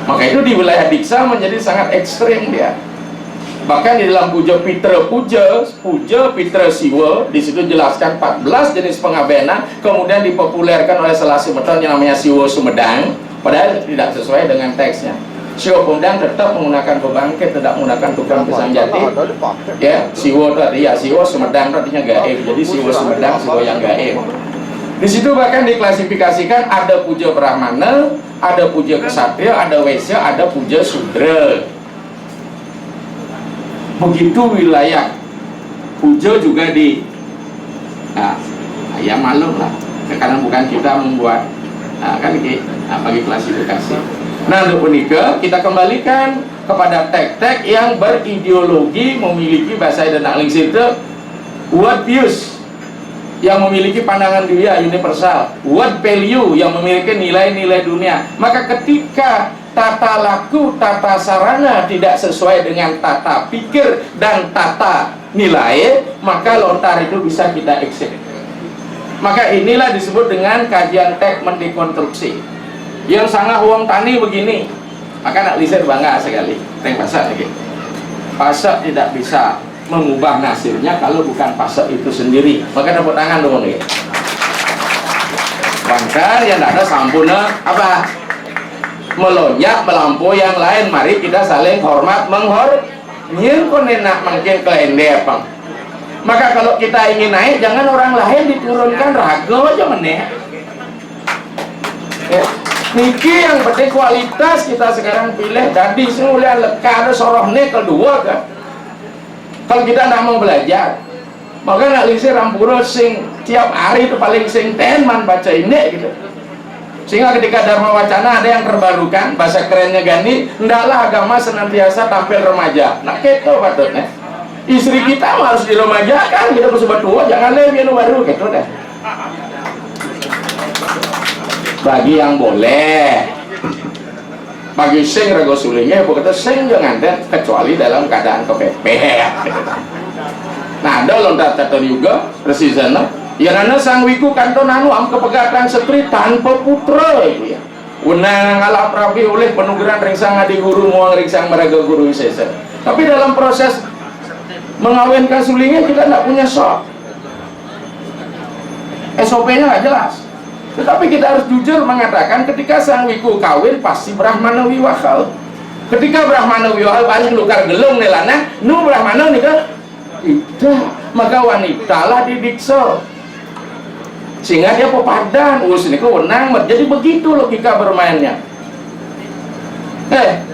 Maka itu di wilayah Diksa menjadi sangat ekstrim dia. Bahkan di dalam puja Pitra Pitra Siwa, di situ jelaskan 14 jenis pengabenan, kemudian dipopulerkan oleh salah Sumeton yang namanya Siwa Sumedang, padahal tidak sesuai dengan teksnya. Siwa Sumedang tetap menggunakan pembangkit, tidak menggunakan tukang pisang jati. Ya, Siwa tadi ya, Siwa Sumedang artinya gaib. Jadi Siwa Sumedang, Siwa yang gaib. Di situ bahkan diklasifikasikan ada puja Brahmana, ada puja Kesatria, ada Wesya, ada puja Sudra. Begitu wilayah puja juga di ya malum lah, karena bukan kita membuat kan bagi klasifikasi. Nah, untuk menikah kita kembalikan kepada tek-tek yang berideologi, memiliki bahasa dan lingsir itu word views yang memiliki pandangan dunia universal, word value yang memiliki nilai-nilai dunia. Maka ketika tata laku, tata sarana tidak sesuai dengan tata pikir dan tata nilai, maka lontar itu bisa kita exit. Maka inilah disebut dengan kajian teknik dekonstruksi. Yang sangat uang tani begini, maka nak lisir bangga sekali. Teng pasak lagi. Pasak tidak bisa mengubah nasibnya kalau bukan pasak itu sendiri. Maka tepuk tangan dong nih. Bangkar yang tidak ada sampurna apa? Melonjak melampaui yang lain. Mari kita saling hormat menghormati. Nyirkon enak makin kelendep. Maka kalau kita ingin naik, jangan orang lain diturunkan raga aja meneh. Niki yang penting kualitas kita sekarang pilih. Tadi semuanya leka ada sorohnya kedua kan. Kalau kita tidak mau belajar, maka nak lisir rampura sing tiap hari itu paling sing teman baca ini gitu. Sehingga ketika Dharma Wacana ada yang terbarukan, bahasa kerennya Gandhi, hendaklah agama senantiasa tampil remaja. Nah gitu patutnya. Istri kita harus diremajakan, kita bersebut tua, jangan lebih baru gitu deh. Bagi yang boleh, bagi sing rego sulingnya, bukan sing jangan deh, kecuali dalam keadaan kepepet. Nah ada lontar tato juga, resizana. Ya nana sang wiku kanton anu am kepegatan setri tanpa putra itu ya. Unang ala prabi oleh penugaran ringsang adi guru muang ringsang meraga guru sesa. Tapi dalam proses mengawinkan sulingnya kita tidak punya SOP-nya nggak jelas. Tetapi kita harus jujur mengatakan ketika sang wiku kawin pasti Brahmana wiwakal. Ketika Brahmana wiwakal paling lukar gelung nelana, nu Brahmana nikah tidak, maka wanita lah didiksa. Sehingga dia pepadan, ini kewenang, jadi begitu logika bermainnya.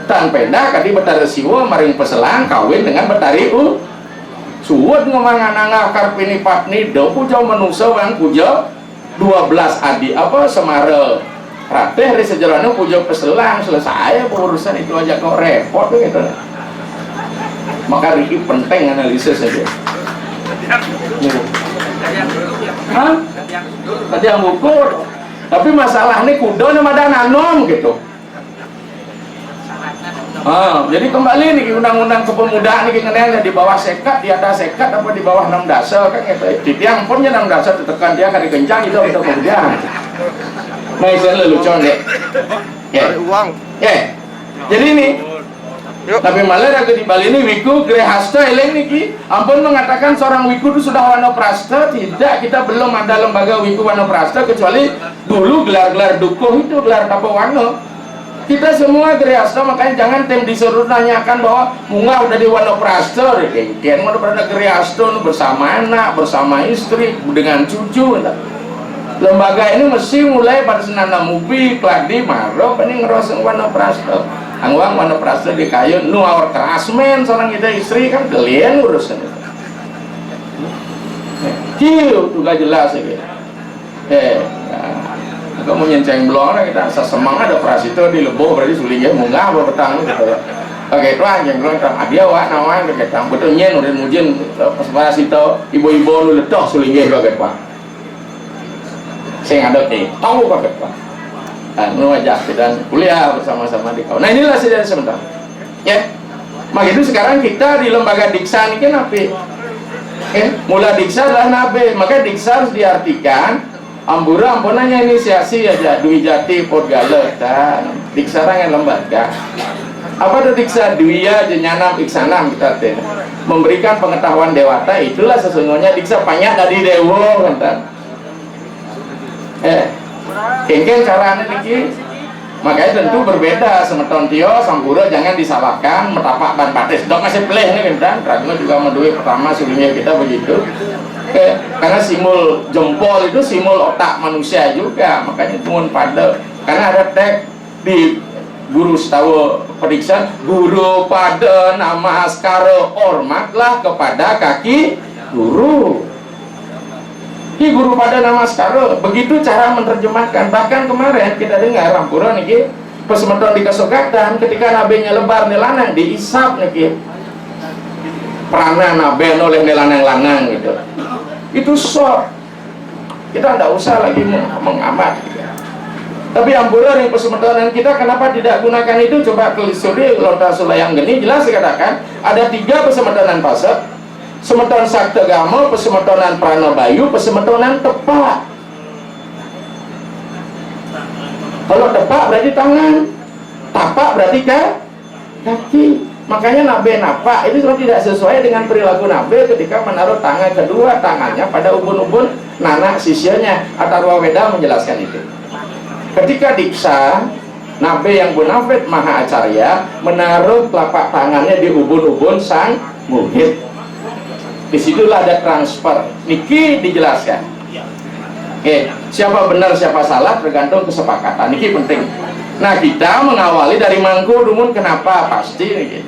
Tan penda kadi Betara Siwa maring peselang kawin dengan Betari suwud ngemangananga karpini patni do puja manusia yang puja 12 adi apa semara rateh dari sejarahnya puja peselang selesai urusan itu aja kok repot gitu. Maka Riki penting analisis saja. Hah? Tadi yang ukur. Tapi masalah ini kudo nama dan anom gitu. Jadi kembali nih undang-undang kepemudaan nih kenanya di bawah sekat, di atas sekat apa di bawah 6 dasar kan gitu. Di tiang pun 6 dasar ditekan dia kan dikencang itu untuk kemudian. Nah, itu lucu deh. Ya. Uang. Jadi ini tapi malah aku di Bali ini wiku gre hasta eleng niki ampun mengatakan seorang wiku itu sudah wanoprasta. Tidak, kita belum ada lembaga wiku wanoprasta kecuali dulu gelar-gelar dukuh itu gelar tapawano. Kita semua gre hasta, makanya jangan tem disuruh nanyakan bahwa munggah udah di wanoprasta kengken udah pada gre hasta bersama anak, bersama istri, dengan cucu. Lembaga ini mesti mulai pada senana mubi, kladi, marok, ini ngeroseng wanoprasta. Angwang wanoprasta di kayu, nu awar kerasmen seorang kita istri kan kalian urusan itu. Kiu juga jelas ya. Aku mau nyenceng belum kita sesemang ada operasi itu di Lebo berarti sulingnya munggah apa petang gitu ya. Oke, itu aja belum tam dia wa nawan ke ketang betul nyen udah mujin pas itu ibu-ibu lu ledoh sulingnya juga Pak. Saya ngadep nih, tahu Pak Pak. Nu aja dan kuliah bersama-sama di kawan. Nah inilah saja sebentar. Ya. Maka itu sekarang kita di lembaga Diksa ini kan apa? Mula Diksa adalah nabe. Maka Diksa harus diartikan ambura ampunannya inisiasi aja Dwi Jati Podgale dan Diksa rangan lembaga. Apa itu Diksa? Dwiya Jenyanam Iksanam kita teh. Memberikan pengetahuan dewata itulah sesungguhnya Diksa banyak dari dewa kan. Kengken caranya niki makanya tentu berbeda semeton tio sampura jangan disalahkan metapak ban batis dok masih peleh nih kan karena juga mendui pertama sebelumnya kita begitu karena simul jempol itu simul otak manusia juga makanya tumun pada karena ada tag di guru setahu periksa guru pada nama askara hormatlah kepada kaki guru. Ini guru pada nama sekarang begitu cara menerjemahkan. Bahkan kemarin kita dengar Rampura niki pesemeton di kesogatan ketika nabenya lebar nelanang diisap niki peranan nabe oleh nelanang lanang gitu. Itu short. Kita tidak usah lagi mengamat. Tapi Ampura yang pesemetonan kita kenapa tidak gunakan itu? Coba telusuri Lontar Sulayang Geni jelas dikatakan ada 3 pesemetonan pasar. Semeton Saktegamo, pesemetonan Pranobayu, pesemetonan tepak. Kalau tepak berarti tangan, tapak berarti kaki. Makanya nabe napak itu tidak sesuai dengan perilaku nabe ketika menaruh tangan kedua tangannya pada ubun-ubun nanak sisyanya. Atharwa Weda menjelaskan itu. Ketika Diksa, nabe yang Bonafit Maha Acarya menaruh telapak tangannya di ubun-ubun sang muhid. Disitulah ada transfer. Niki dijelaskan. Siapa benar siapa salah tergantung kesepakatan. Niki penting. Nah kita mengawali dari mangku dumun kenapa pasti niki.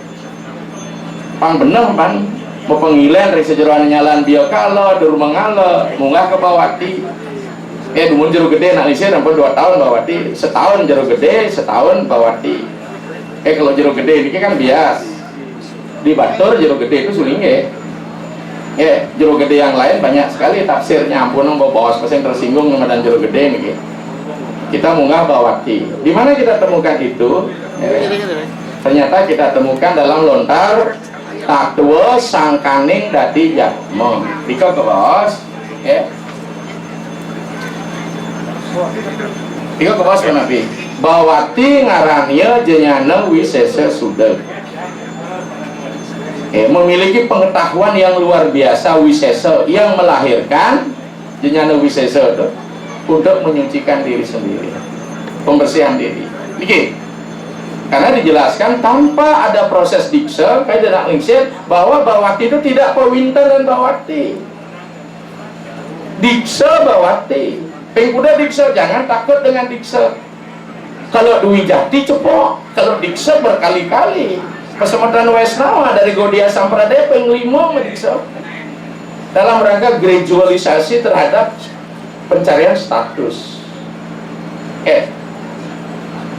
Pang bener pan mau pengilen dari sejeroan nyalan biokalo dur mengalo munggah ke Bawati. Dumun jeruk gede nak lisir sampai 2 tahun Bawati. Setahun jeruk gede, setahun Bawati. Kalau jeruk gede niki kan bias. Di Batur jeruk gede itu sulingnya. Jeruk gede yang lain banyak sekali tafsirnya ampun bawa pesen tersinggung sama dan jeruk gede nih. Kita munggah Bawati. Di mana kita temukan itu? Ternyata kita temukan dalam Lontar Takwa Sangkaning Dadi Jatmo. Diko ke bos. Diko ke bos Nabi. Bawati ngarannya Jenyana Wisesa Sudah. Memiliki pengetahuan yang luar biasa Wisesa yang melahirkan Jenyana Wisesa itu untuk menyucikan diri sendiri, pembersihan diri. Oke. Karena dijelaskan tanpa ada proses diksa kayak tidak lingsir bahwa Bawati itu tidak pewinter dan Bawati. Diksa Bawati. Pengkuda diksa jangan takut dengan diksa. Kalau Dwi Jati cepok, kalau diksa berkali-kali. Pesematan Wesnawa dari Godia Sampradaya penglimo mediksa dalam rangka gradualisasi terhadap pencarian status.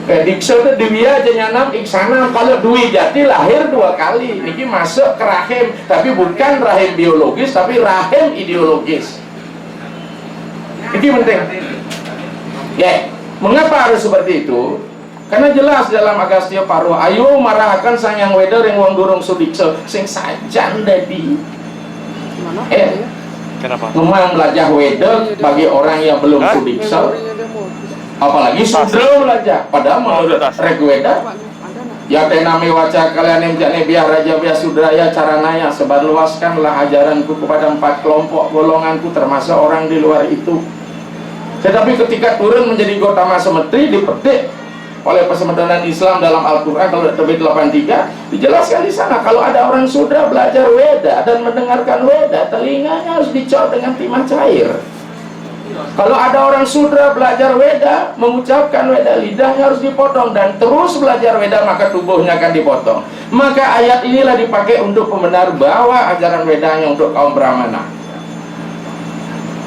Diksa itu Dwiya Jenyanam Iksanam. Kalau Dwi Jati lahir 2 kali, niki masuk ke rahim, tapi bukan rahim biologis, tapi rahim ideologis. Ini penting. Mengapa harus seperti itu? Karena jelas dalam Agastya Parwa ayo marahakan sanyang weder yang wong durung sudiksa sing sajan dadi. Kenapa? Memang belajar weder bagi orang yang belum sudiksa. Apalagi sudah belajar. Padahal menurut reg weder Ya tenami waca kalian jane biar raja biar sudraya caranaya sebarluaskanlah ajaranku kepada 4 kelompok golonganku termasuk orang di luar itu. Tetapi ketika turun menjadi Gotama Semetri dipetik oleh Pesemadanan Islam dalam Al-Quran kalau terbit 83 dijelaskan di sana kalau ada orang sudah belajar Weda dan mendengarkan Weda telinganya harus dicor dengan timah cair. Kalau ada orang sudra belajar Weda, mengucapkan Weda, lidahnya harus dipotong dan terus belajar Weda maka tubuhnya akan dipotong. Maka ayat inilah dipakai untuk pembenar bahwa ajaran Wedanya untuk kaum Brahmana.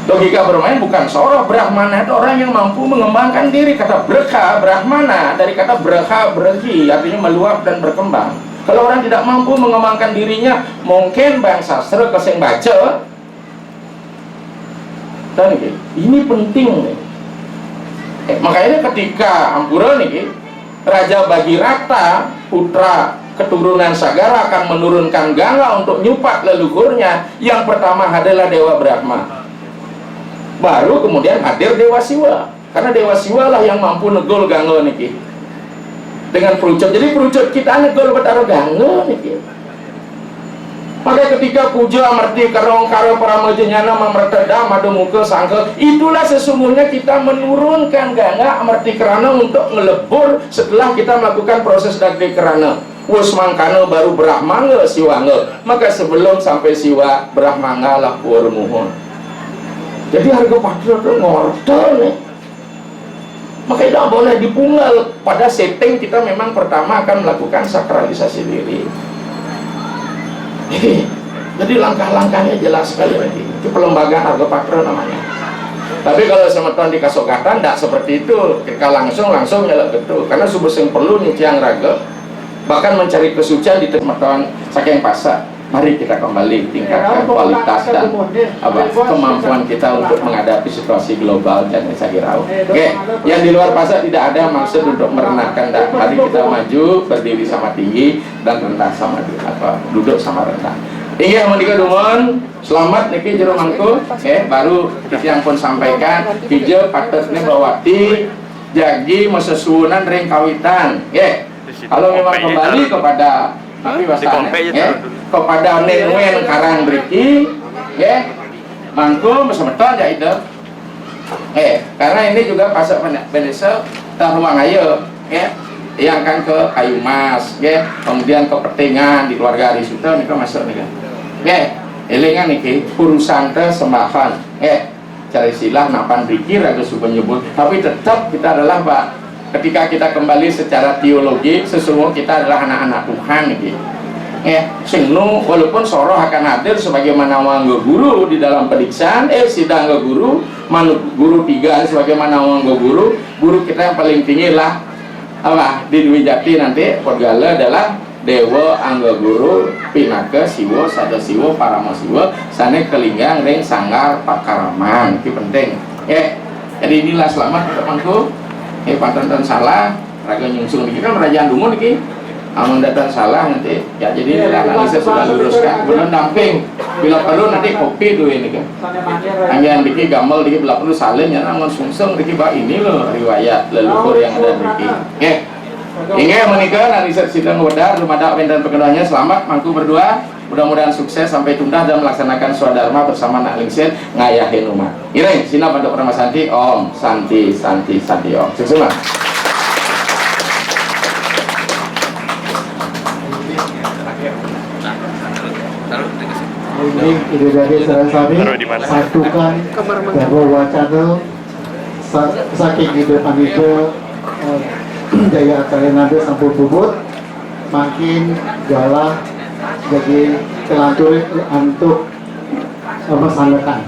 Logika bermain bukan seorang Brahmana itu orang yang mampu mengembangkan diri. Kata Brekha, Brahmana dari kata Brekha, Brehi artinya meluap dan berkembang. Kalau orang tidak mampu mengembangkan dirinya, mungkin bangsa sastra keseng baca. Dan ini penting nih. Makanya ketika Ampura nih, Raja Bagirata putra keturunan Sagara akan menurunkan Gangga untuk nyupat leluhurnya. Yang pertama adalah Dewa Brahma. Baru kemudian hadir Dewa Siwa. Karena Dewa Siwa lah yang mampu negol Gangga nih. Dengan perucut. Jadi perucut kita negol betaro Gangga nih. Maka ketika puja amarti karong karo pramajanyana mamrateda madumuka sangka, itulah sesungguhnya kita menurunkan Gangga amarti kerana untuk ngelebur setelah kita melakukan proses dagde kerana wus mangkana baru Brahmanga Siwanga. Maka sebelum sampai Siwa Brahmanga lah purmuhun. Jadi harga patra itu ngortel nih. Maka tidak boleh dipunggal. Pada setting kita memang pertama akan melakukan sakralisasi diri. Jadi langkah-langkahnya jelas sekali lagi. Itu pelembagaan harga patra namanya. Tapi kalau semeton di kasokatan tidak seperti itu. Ketika langsung nyelak gitu. Karena subesing perlu nyucian raga. Bahkan mencari kesucian di semeton saking pasak. Mari kita kembali tingkatkan kualitas dan kemampuan kita untuk menghadapi situasi global dan Sagirau. Oke, yang di luar pasar tidak ada maksud untuk merendahkan. Mari kita maju, berdiri sama tinggi dan rendah sama duduk sama rendah. Ingat menika dumon, selamat niki jero mangku. Baru yang pun sampaikan, hijau patutnya bawati, jagi mesesuunan ring kawitan. Kalau memang kembali kepada tapi wasana, kepada nenuen karang beriki, mangku mesemeton ya itu. Karena ini juga pasal Venesia ruang ayo, yang kan ke kayu mas, kemudian ke petingan di keluarga Arisuta nih masuk nih, elingan nih urusan sembahan, cari silah napan beriki raga suka nyebut, tapi tetap kita adalah Pak. Ketika kita kembali secara teologi, sesungguhnya kita adalah anak-anak Tuhan gitu. Singnu walaupun soroh akan hadir sebagaimana wangga guru di dalam pediksaan, sidang guru, guru 3 sebagaimana wangga guru kita yang paling tinggi lah apa di Dwi Jati nanti Podgala adalah Dewa Angga Guru Pinaka Siwo Sada Siwo Parama Siwo Sane Kelinggang Ring Sanggar Pakaraman. Itu penting. Jadi inilah selamat temanku. Pantan salah raga nyungsung ini kan kerajaan dumun ini amun datang salah nanti ya jadi analisa sudah luruskan kemudian damping bila perlu nanti kopi dulu ini kan hanya diki gamel diki bila perlu salin ya namun sungsung diki bah ini loh riwayat leluhur yang ada diki ingin menikah analisa sidang wedar lumada dan pekenalannya selamat mangku berdua mudah-mudahan sukses sampai tuntas dan melaksanakan swadharma bersama nak lingsin ngayahin umat. Ireng, sina Pandok Rama Santi, Om Santi Santi Santi Om. Sukses mas. Ini ide dari Sarasami satukan bahwa wacana saking ide panitia Jaya Acara Nada sampun bubut makin galah jadi kelantur untuk melaksanakan.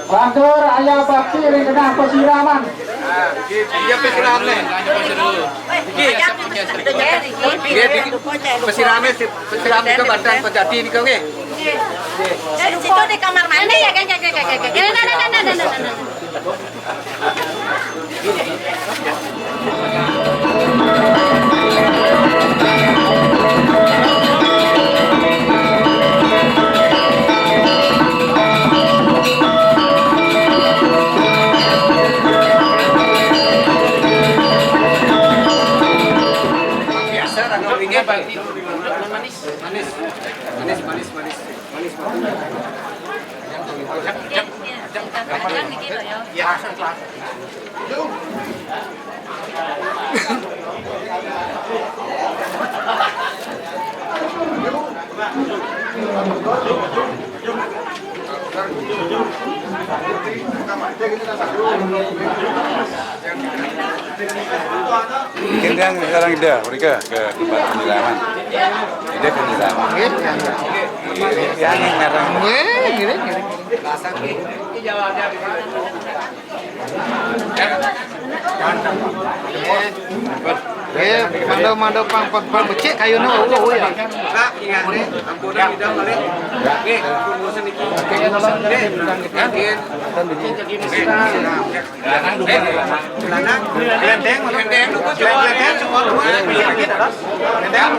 Bantur ayah bakti ring kena pesiraman. Iya pesiram nih. Pesirame pesiram ke Banten Pejati nih kau Di situ di kamar mandi ya kan? Mungkin kan sekarang dah mereka ke tempat penyiraman. Ide penyiraman. Yang ngarang. Mando pang becek kayu no ya. Kak ingat nih, ampunan bidang balik. Oke, kumpul niki. Lanang dulu. Lanang, lenteng dulu coba. Lenteng semua dulu. Lenteng.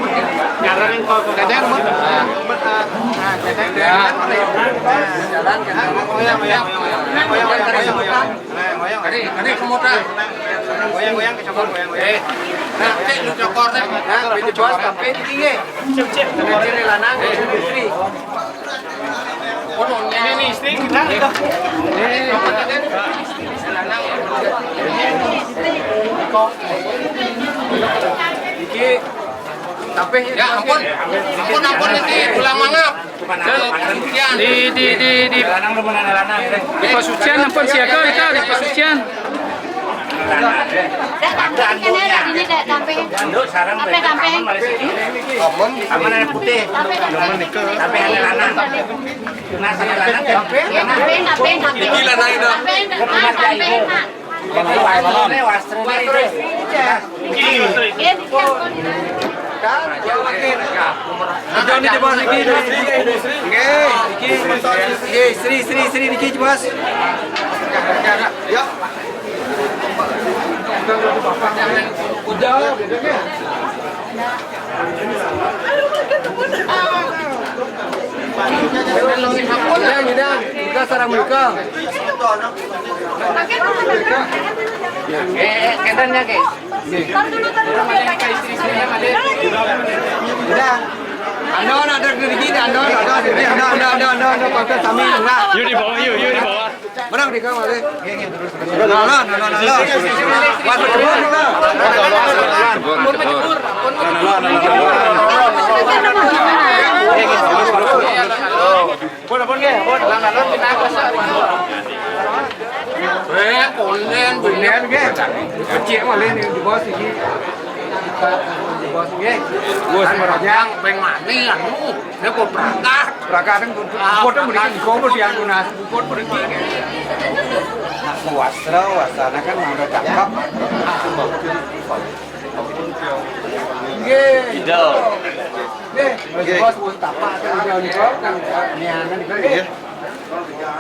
Karena kau lenteng dulu. Lenteng. Jalan kan. Goyang. Kari kemudian. Goyang ke cokor goyang. Nah, cek lu cokor deh. Nah, itu bos tapi tinggi. Cek. Cek lanang istri. Oh, ini istri kita. Lanang. Iki tapi ya ampun ini pulang mangap. Di lanang lu mana lanang. Di pasucian ampun siaga itu di pasucian. Istri niki Mas. Ya. Udah. Kita sarang mereka. Kedannya ke. Tar dulu. Istri-istrinya ada. Udah. ada di sini, ada pakai kami enggak. Yuk di bawah, yuk di bawah. Menang di kamar deh. Nah. Wah, kecil mah lên di bawah sini. Di bawah sini. Gua sama yang beng mani anu, dia kok berangkat. Berangkat kan kota berikan di kota yang guna kota berikan. Wasana kan mau udah cakep. Tidak. Bos pun tapak kan di kota kan niangan di kota.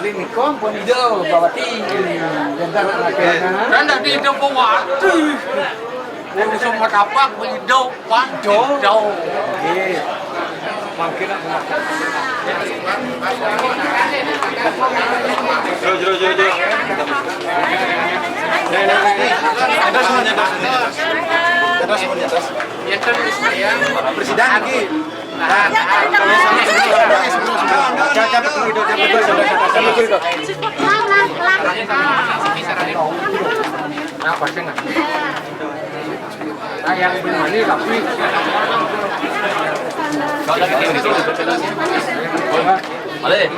Ini kom pun hijau, bawa tinggi, jangan anak-anak. Kan tadi itu bawa, yang semua tapak hijau, hijau. Makin aku. Presiden lagi. Yang ini tapi Boleh.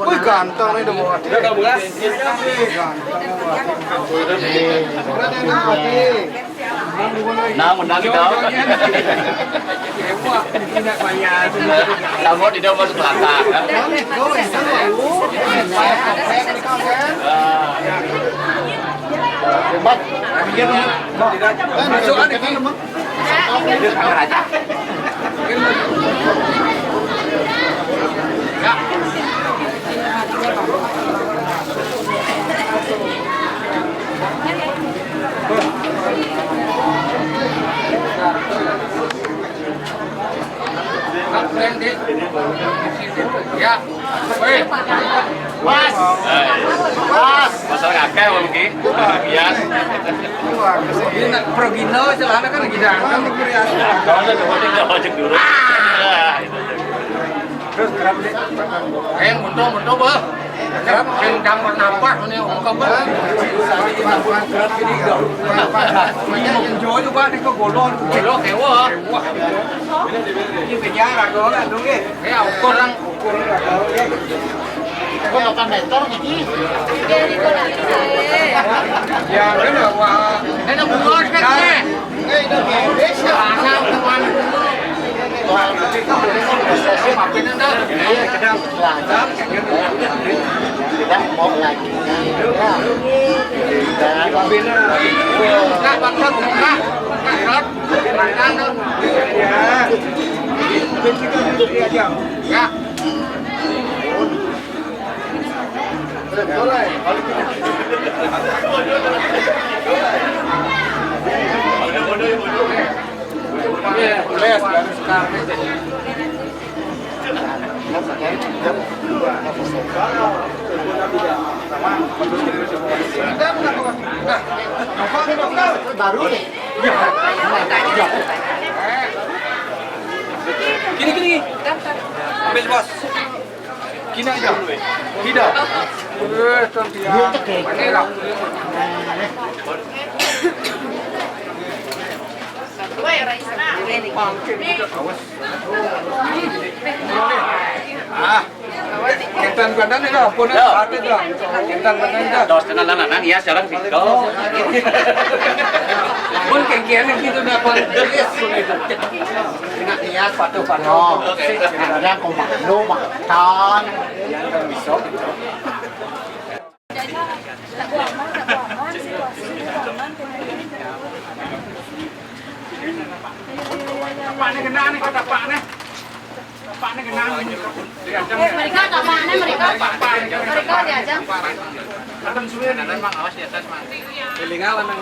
wih ganteng nih demo. Nah, menang kita. Kamu tidak masuk belakang. Masuk ada kan lemah. Ya, weh, Mas. Masalah ngakak mungkin. Bias. Ini progino celana kan lagi dangkal nih kurias. Kalau cek dulu. Terus kerap deh. mundur ber. Yang dapat nafas ini ungkap ber. Kerap ini dong. Ini mau penjual juga nih kok golon. Lo kewa. Ini penjara dong kan dong ya. Ukuran. Kok 8 meter ini? Ya kan wah. Ini buat kan ni. Anak tuan. Maafin anda. Kedang lancar. Kita mau lagi. Nak bakal buka. Rot. Makan tu. Ya. Benci dia jam. Ya. Baru nih. Gini. Ambil bos. Kina aja. Tidak. Kentan badan itu apa nih? Ada dah. Kentan badan itu. Dos dengan anak ya sekarang Vito. Pun kengkian yang gitu dapat. Nak niat patuh-patuh. Sebenarnya komando makan. Tapaknya kena ni kau tapaknya. Tapaknya kena. Mereka tapaknya mereka diajak. Akan sulit. Nanti mang awas di atas mang. Kelingawan nang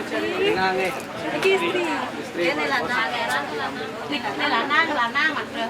Kelingange. Istri. Ini lanang, lanang mas bro.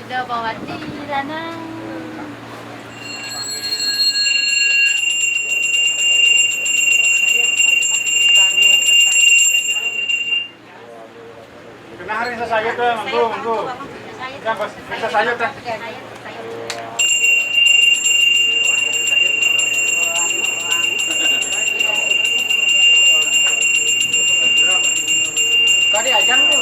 Kita bawa di ranang. Kenarin sa sayot dah, manggo. Yang bisa sayot dah. Tadi ajang tu.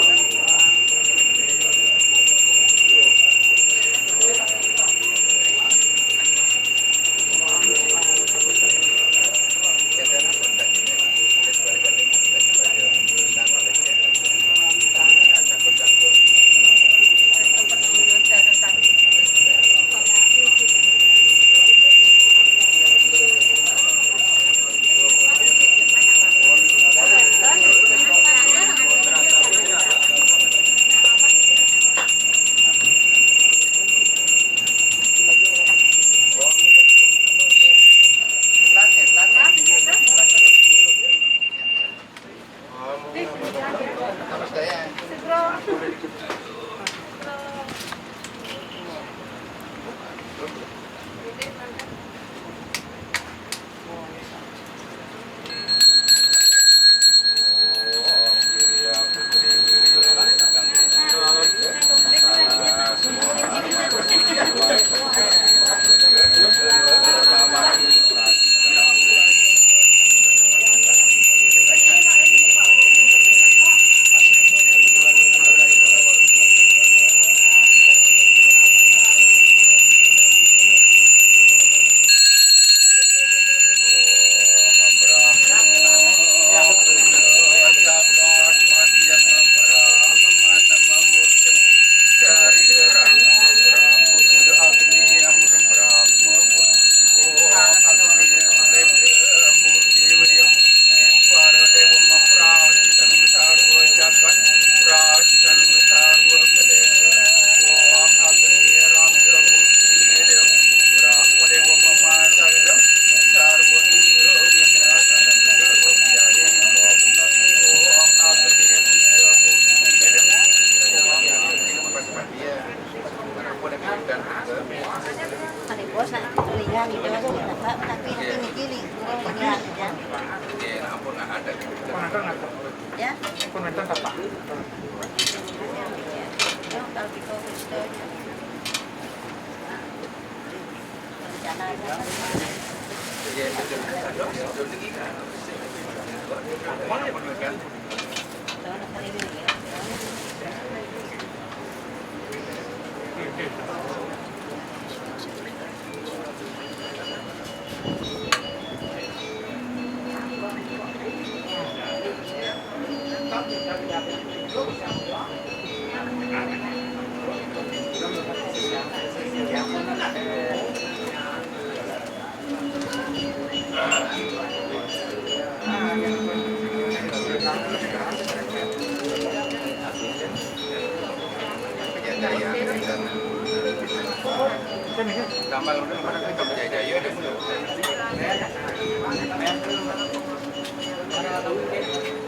Ya. Komentar apa?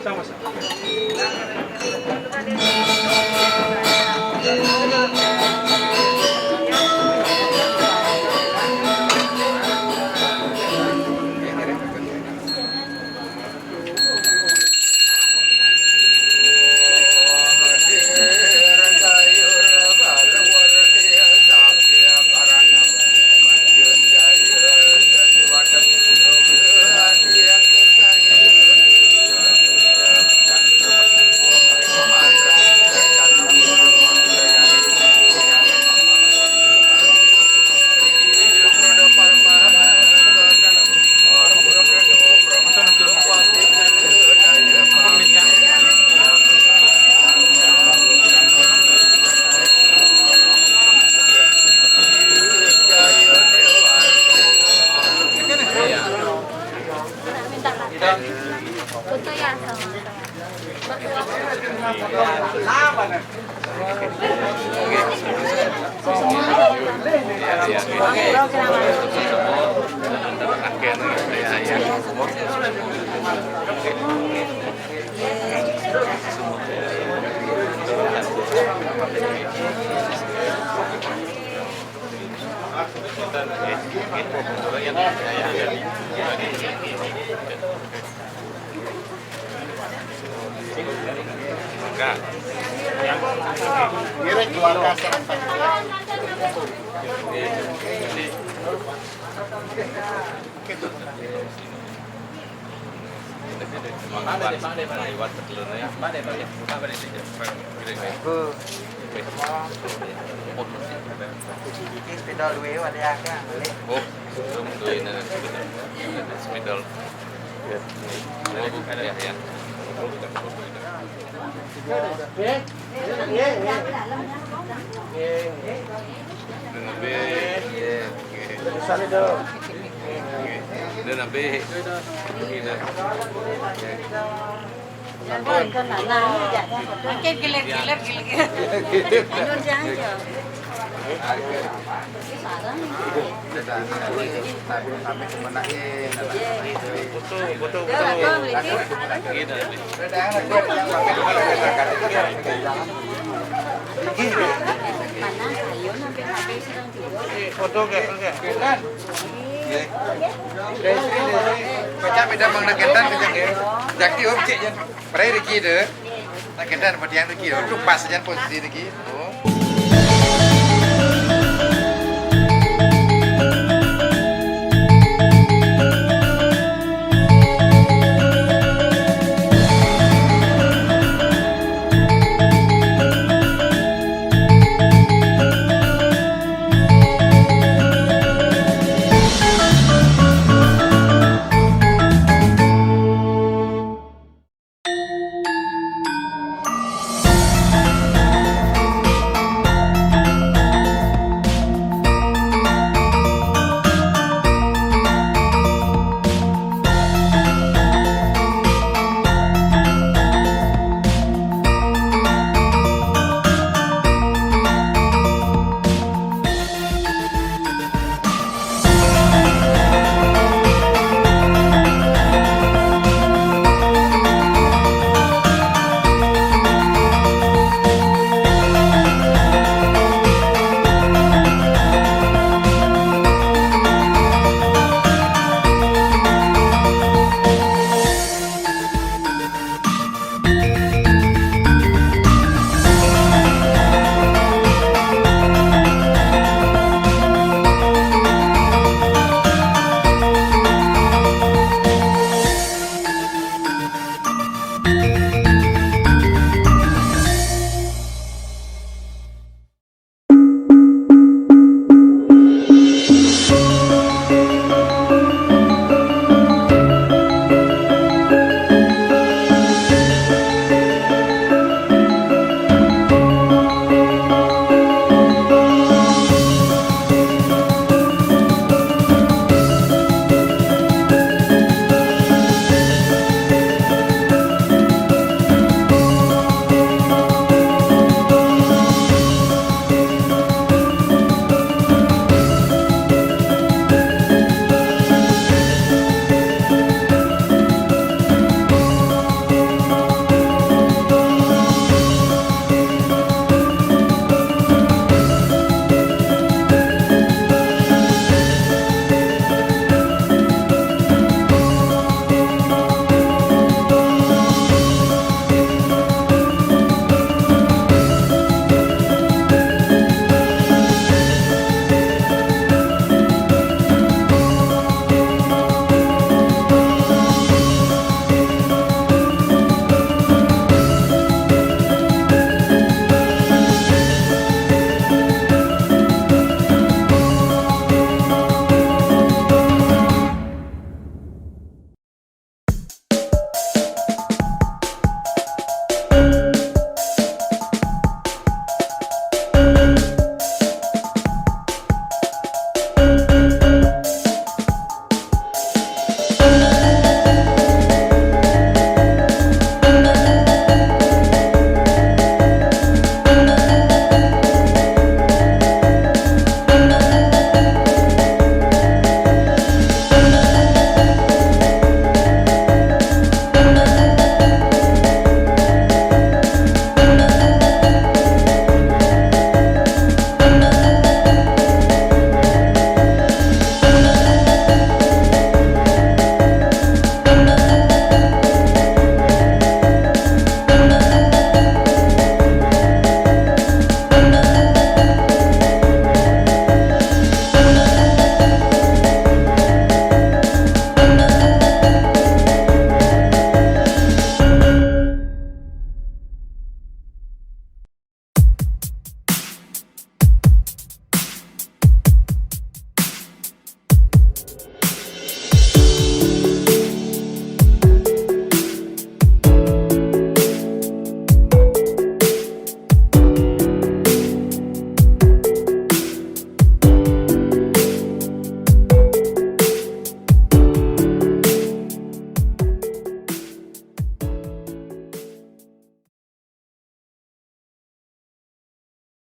Terima kasih. Kira keluarga sampai. Makin gilir-gilir. Nur jangan. Baca beda mengenai jadi objek yang pernah dikira, nak kendan pada yang dikira, tu pas saja posisi dikira.